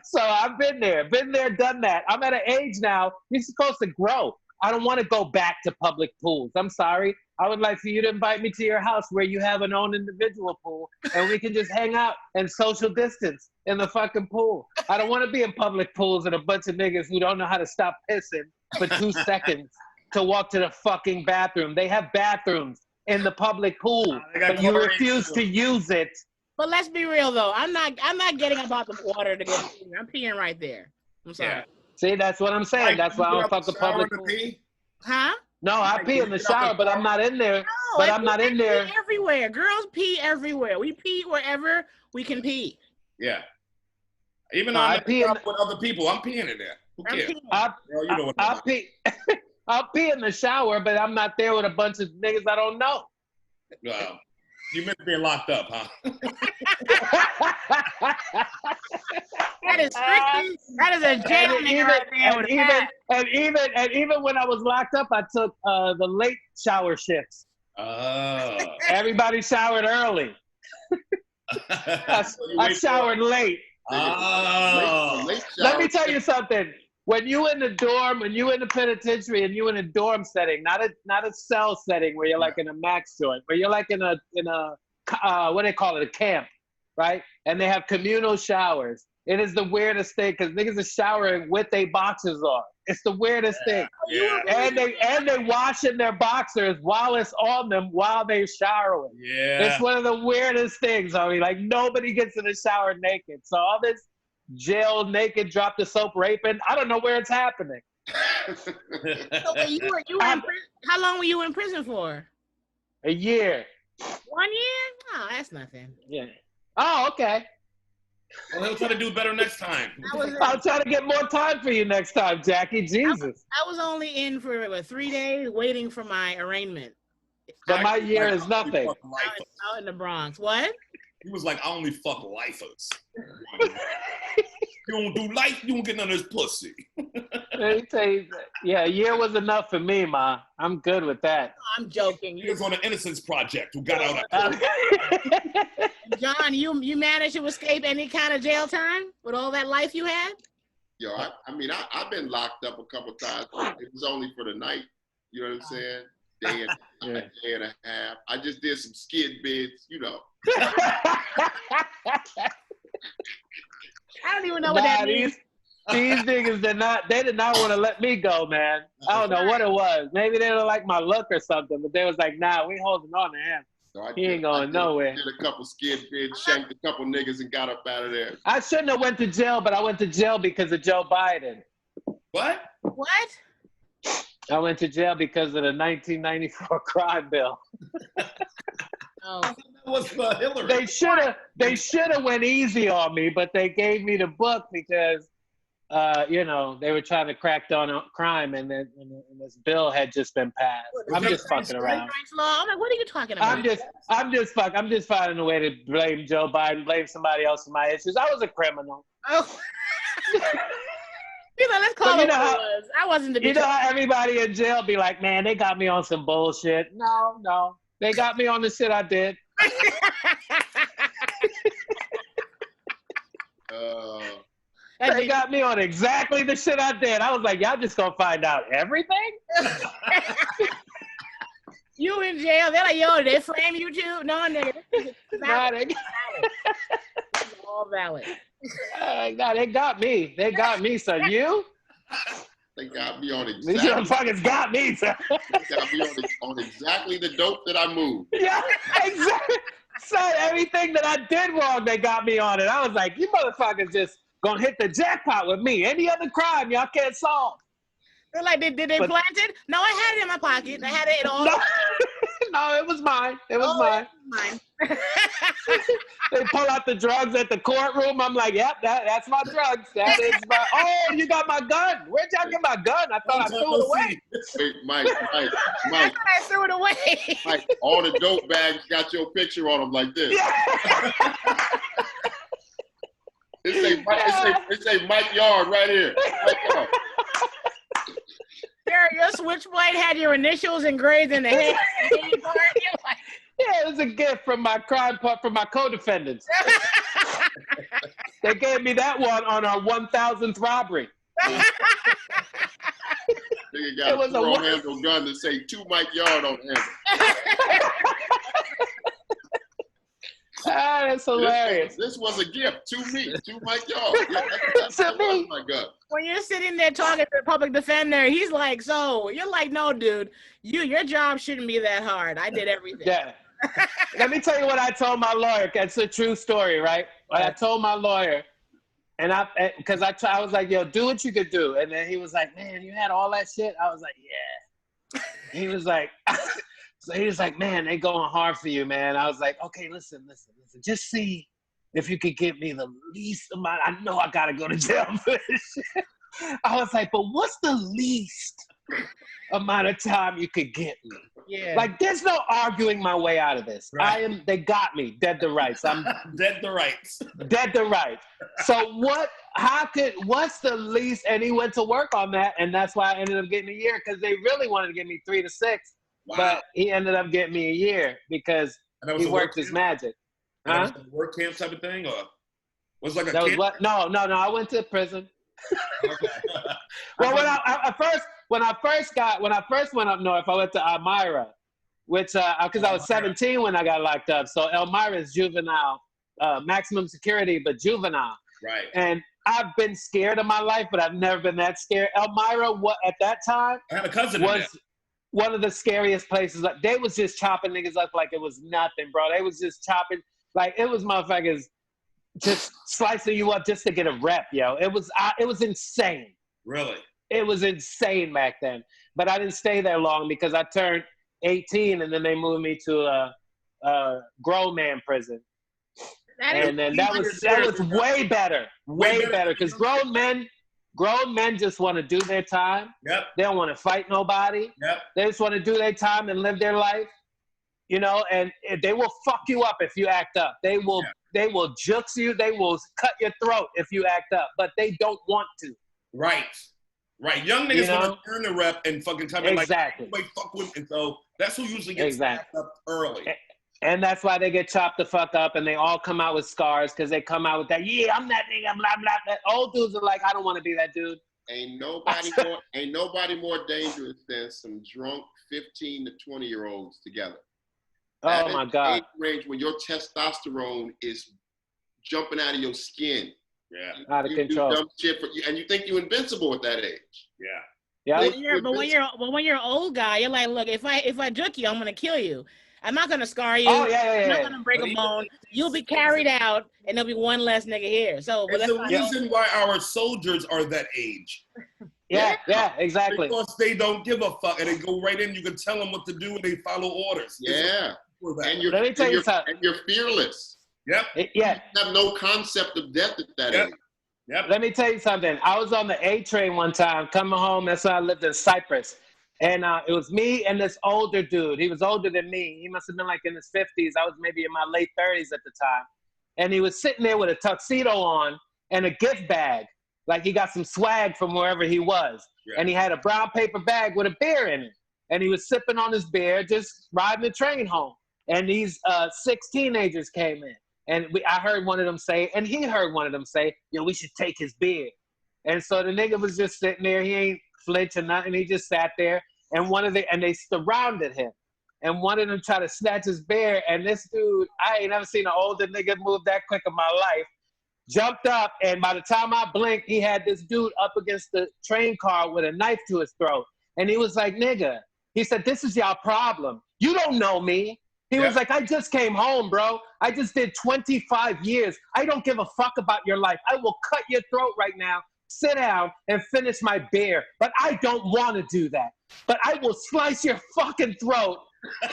so I've been there, done that. I'm at an age now, you're supposed to grow. I don't want to go back to public pools. I'm sorry. I would like for you to invite me to your house where you have an own individual pool and we can just hang out and social distance in the fucking pool. I don't want to be in public pools and a bunch of niggas who don't know how to stop pissing for 2 seconds to walk to the fucking bathroom. They have bathrooms in the public pool, but you refuse to use it. But let's be real though. I'm not getting about the water to get peeing. I'm peeing right there. I'm sorry. Yeah. See, that's what I'm saying. That's why I don't fuck the public pool. Huh? No, I pee in the shower, but I'm not in there. No, I'm not in there. Pee everywhere. Girls pee everywhere. We pee wherever we can pee. Yeah. Even though I pee with other people, I'm peeing in there. Who cares? I'll pee in the shower, but I'm not there with a bunch of niggas I don't know. You miss being locked up, huh? That is a jail nigga right there. And even when I was locked up, I took the late shower shifts. Everybody showered early. I showered late. Let me tell you something. When you in the dorm, when you in the penitentiary, and you in a dorm setting, not a cell setting where you're like in a max joint, where you're like in a what do they call it, a camp, right? And they have communal showers. It is the weirdest thing because niggas are showering with their boxers on. It's the weirdest thing. Yeah. And they washing their boxers while it's on them while they're showering. Yeah. It's one of the weirdest things. I mean, like nobody gets in the shower naked. So all this jail naked, drop the soap raping, I don't know where it's happening. So wait, you were in prison, how long were you in prison for? A year. 1 year? Oh, that's nothing. Yeah. Oh, okay. Well, he'll try to do better next time. I'll try to get more time for you next time, Jackie. Jesus. I was only in for 3 days waiting for my arraignment. But my year is nothing. Out in the Bronx. What? He was like, I only fuck lifers. You don't do life, you don't get none of this pussy. Let me tell you, yeah, a year was enough for me, Ma. I'm good with that. I'm joking. He was on the Innocence Project who got out of John, you managed to escape any kind of jail time with all that life you had? Yo, I mean, I've been locked up a couple times. It was only for the night. You know what I'm saying? Day and a half. I just did some skid bids, you know. I don't even know what that means. These niggas did not want to let me go, man. I don't know what it was. Maybe they didn't like my look or something, but they was like, nah, we holding on to him. So he ain't going nowhere. Did a couple skid bids, shanked a couple niggas, and got up out of there. I shouldn't have went to jail, but I went to jail because of Joe Biden. What? What? I went to jail because of the 1994 crime bill. Oh. That was Hillary. They should have went easy on me, but they gave me the book because, you know, they were trying to crack down on crime, and then and this bill had just been passed. I'm just fucking around. I'm like, what are you talking about? I'm just finding a way to blame Joe Biden, blame somebody else for my issues. I was a criminal. Oh. You know, let's call it what it was. I wasn't the. You know how everybody in jail be like, man, they got me on some bullshit. No, they got me on the shit I did. They got me on exactly the shit I did. I was like, y'all just gonna find out everything? You in jail? They're like, yo, they frame you too? No, nigga. It's all valid. No, they got me. They got me, son. You? They got me on exactly. These motherfuckers got me, son. They got me on exactly the dope that I moved. Yeah, exactly. Son, everything that I did wrong, they got me on it. I was like, you motherfuckers just gonna hit the jackpot with me. Any other crime y'all can't solve. They're like, did they plant it? No, I had it in my pocket. I had it all. No, it was mine. It was mine. They pull out the drugs at the courtroom. I'm like, yep, that's my drugs. That is my. Oh, you got my gun. Where'd y'all get my gun? I thought I threw it away. Wait, Mike. I threw it away. Mike, all the dope bags got your picture on them like this. Yeah. It say Mike Yard right here. Mike Yard. Your switchblade had your initials engraved in the head. Yeah, it was a gift from my co-defendants. They gave me that one on our 1,000th robbery. Nigga got a pro-handle gun that say 2 Mike Yard on the handle. That's hilarious. This was a gift to me, to Mike Yard. Yeah, that was my gun. When you're sitting there talking to the public defender, he's like, so you're like, no, dude, your job shouldn't be that hard. I did everything. Yeah. Let me tell you what I told my lawyer. That's a true story, right? I told my lawyer, and I was like, yo, do what you could do. And then he was like, man, you had all that shit? I was like, yeah. He was like, so he was like, man, they going hard for you, man. I was like, okay, listen. Just see if you could give me the least amount. I know I got to go to jail for this shit. I was like, but what's the least amount of time you could get me? Yeah. Like, there's no arguing my way out of this. Right. They got me dead to rights. I'm dead to rights. Dead to rights. So what's the least? And he went to work on that. And that's why I ended up getting a year, because they really wanted to give me 3 to 6. Wow. But he ended up getting me a year because he worked his magic. Huh? Work camp type of thing, or was it like a that camp? Was what? No. I went to prison. Okay. Well, when I first went up north, I went to Elmira, which because I was 17 when I got locked up. So Elmira is juvenile, maximum security, but juvenile. Right. And I've been scared of my life, but I've never been that scared. Elmira, at that time, I had a cousin in there. One of the scariest places. Like, they was just chopping niggas up like it was nothing, bro. They was just chopping, like it was motherfuckers just slicing you up just to get a rep, yo. It was insane. Really? It was insane back then. But I didn't stay there long because I turned 18 and then they moved me to grown man prison. That Then that was way better, way better, because grown men just want to do their time. Yep. They don't want to fight nobody. Yep. They just want to do their time and live their life, you know. And they will fuck you up if you act up. They will jukes you. They will cut your throat if you act up. But they don't want to. Right. Young niggas want to earn the rep and fucking come in like, fuck with, and so that's who usually gets up early. And that's why they get chopped the fuck up, and they all come out with scars because they come out with that. Yeah, I'm that nigga. Blah blah. That old dudes are like, I don't want to be that dude. Ain't nobody more dangerous than some drunk 15 to 20-year-olds together. Oh my God! Age range when your testosterone is jumping out of your skin. Yeah. Out of control. Do dumb shit and you think you're invincible at that age. Yeah. Yeah. But when you're an old guy, you're like, look, if I juke you, I'm gonna kill you. I'm not gonna scar you. Oh yeah. I'm not gonna break a bone. You'll be carried out, and there'll be one less nigga here. So it's the reason why our soldiers are that age. Yeah, exactly. Because they don't give a fuck, and they go right in. You can tell them what to do, and they follow orders. Yeah. And Let me tell you something. And you're fearless. Yep. You have no concept of death at that age. Yep. Let me tell you something. I was on the A train one time, coming home. That's when I lived in Cyprus. And it was me and this older dude. He was older than me. He must have been like in his 50s. I was maybe in my late 30s at the time. And he was sitting there with a tuxedo on and a gift bag. Like he got some swag from wherever he was. Yeah. And he had a brown paper bag with a beer in it. And he was sipping on his beer, just riding the train home. And these 6 teenagers came in. And I heard one of them say, and he heard one of them say, we should take his beer. And so the nigga was just sitting there. He ain't flinch or nothing. He just sat there. And they surrounded him. And one of them tried to snatch his beer. And this dude, I ain't never seen an older nigga move that quick in my life, jumped up. And by the time I blinked, he had this dude up against the train car with a knife to his throat. And he was like, nigga, he said, this is y'all problem. You don't know me. He was like, I just came home, bro. I just did 25 years. I don't give a fuck about your life. I will cut your throat right now, sit down, and finish my beer. But I don't want to do that. But I will slice your fucking throat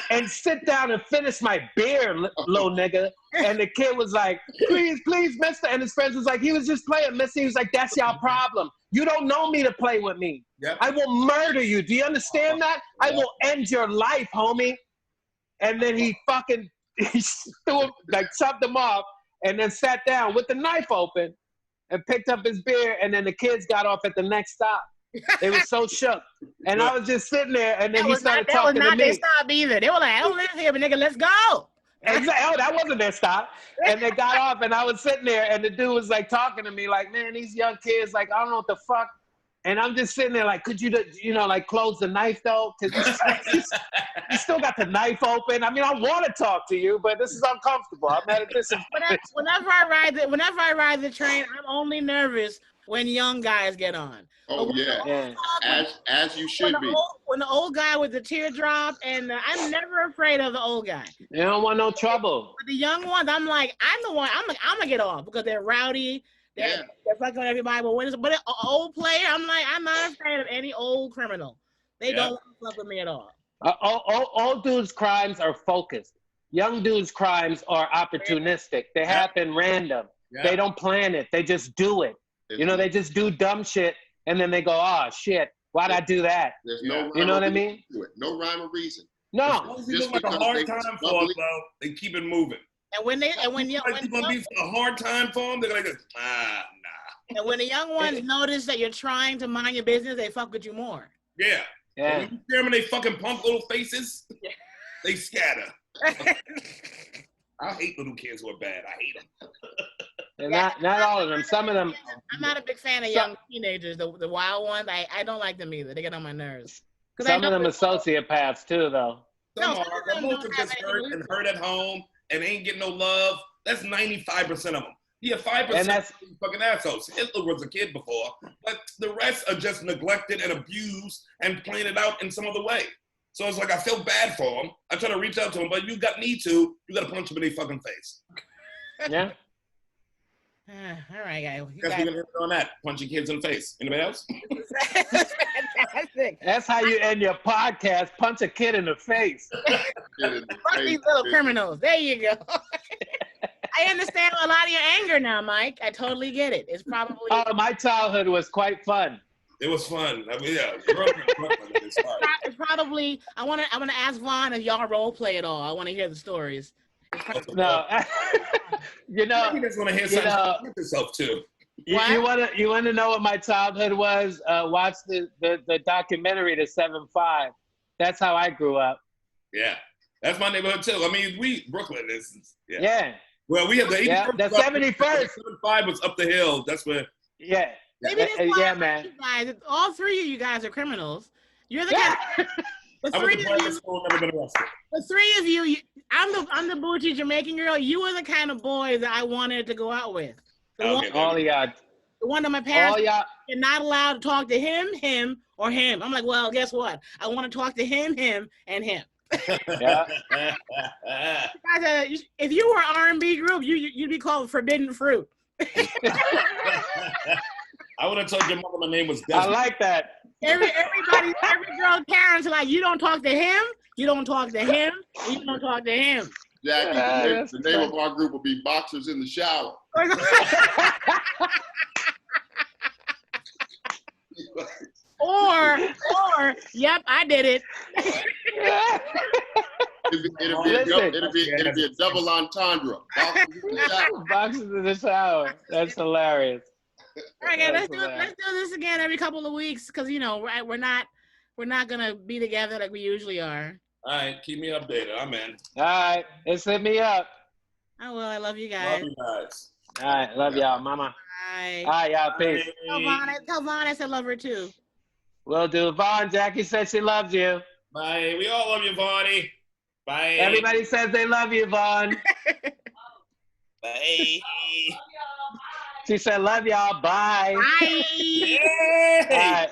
and sit down and finish my beer, little nigga. And the kid was like, please, mister. And his friends was like, he was just playing, mister. He was like, that's y'all problem. You don't know me to play with me. Yep. I will murder you. Do you understand that? I will end your life, homie. And then he threw him, like chopped him off, and then sat down with the knife open and picked up his beer. And then the kids got off at the next stop. They were so shook. And I was just sitting there, and then he started talking to me. That was not their stop either. They were like, I don't live here, but nigga, let's go. Exactly. Oh, that wasn't their stop. And they got off, and I was sitting there, and the dude was like talking to me like, man, these young kids, like, I don't know what the fuck. And I'm just sitting there like, could you, like close the knife though? Because you still got the knife open. I mean, I want to talk to you, but this is uncomfortable. I'm at a distance. Whenever I ride the train, I'm only nervous when young guys get on. Oh yeah. As you should be. When the old guy with the teardrop, and I'm never afraid of the old guy. You don't want no trouble. But the young ones, I'm like, I'm gonna get off because they're rowdy. They're fucking with everybody. But an old player, I'm not afraid of any old criminal. They don't fuck with me at all. Old dudes' crimes are focused. Young dudes' crimes are opportunistic. They happen random. Yeah. They don't plan it. They just do it. They just do dumb shit, and then they go, oh, shit, why'd I do that? There's no rhyme you know what I mean? No rhyme or reason. No. Just like a hard time for them, though, they keep it moving. And when be a hard time for them, they're like, nah. And when the young ones notice that you're trying to mind your business, they fuck with you more. Yeah. When you hear them and they fucking pump little faces, they scatter. I hate little kids who are bad. I hate them. And not all of them. Some of them. I'm not a big fan of young teenagers, the wild ones. I don't like them either. They get on my nerves. Some of them are sociopaths too, though. Some are. Most are just hurt at home and ain't getting no love. That's 95% of them. Yeah, 5% fucking assholes. Hitler was a kid before, but the rest are just neglected and abused and playing it out in some other way. So it's like I feel bad for them. I try to reach out to them, but you got to punch them in their fucking face. Yeah. All right, guys. Guess we're gonna end on that, punching kids in the face. Anybody else? Fantastic. That's how you end your podcast. Punch a kid in the face. Fuck these little criminals. There you go. I understand a lot of your anger now, Mike. I totally get it. It's probably. Oh, my childhood was quite fun. It was fun. I mean, yeah. It's probably. I want to ask Vaughn if y'all role play at all. I want to hear the stories. No, you know. You just want to hear something about yourself too. You want to know what my childhood was? Watch the documentary, The 7-5. That's how I grew up. Yeah, that's my neighborhood too. I mean, Brooklyn is. Yeah. Well, we have the 81st. The 71st. 75 was up the hill. That's where. Yeah. Maybe that's why yeah, man. You guys, all three of you guys are criminals. You're the kind. The three of you, I'm the bougie Jamaican girl. You were the kind of boy that I wanted to go out with. All y'all. The one that my parents are not allowed to talk to him, or him. I'm like, well, guess what? I want to talk to him, and him. Yeah. If you were an R&B group, you'd be called Forbidden Fruit. I would have told your mother my name was Desmond. I like that. Every girl parents are like, you don't talk to him, you don't talk to him, and you don't talk to him. Jackie, the name of our group will be Boxers in the Shower. or, yep, I did it. It'll be a double entendre. Boxers in the shower. That's hilarious. All right, let's do this again every couple of weeks because we're not gonna be together like we usually are. All right, keep me updated. I'm in. All right, just hit me up. I will. I love you guys. Love you guys. All right, love y'all, mama. Bye. All right, y'all, peace. Tell Vaughn I said love her too. Will do. Vaughn, Jackie said she loves you. Bye. We all love you, Vonnie. Bye. Everybody says they love you, Vaughn. Bye. She said, love y'all. Bye. Bye. Yay. All right.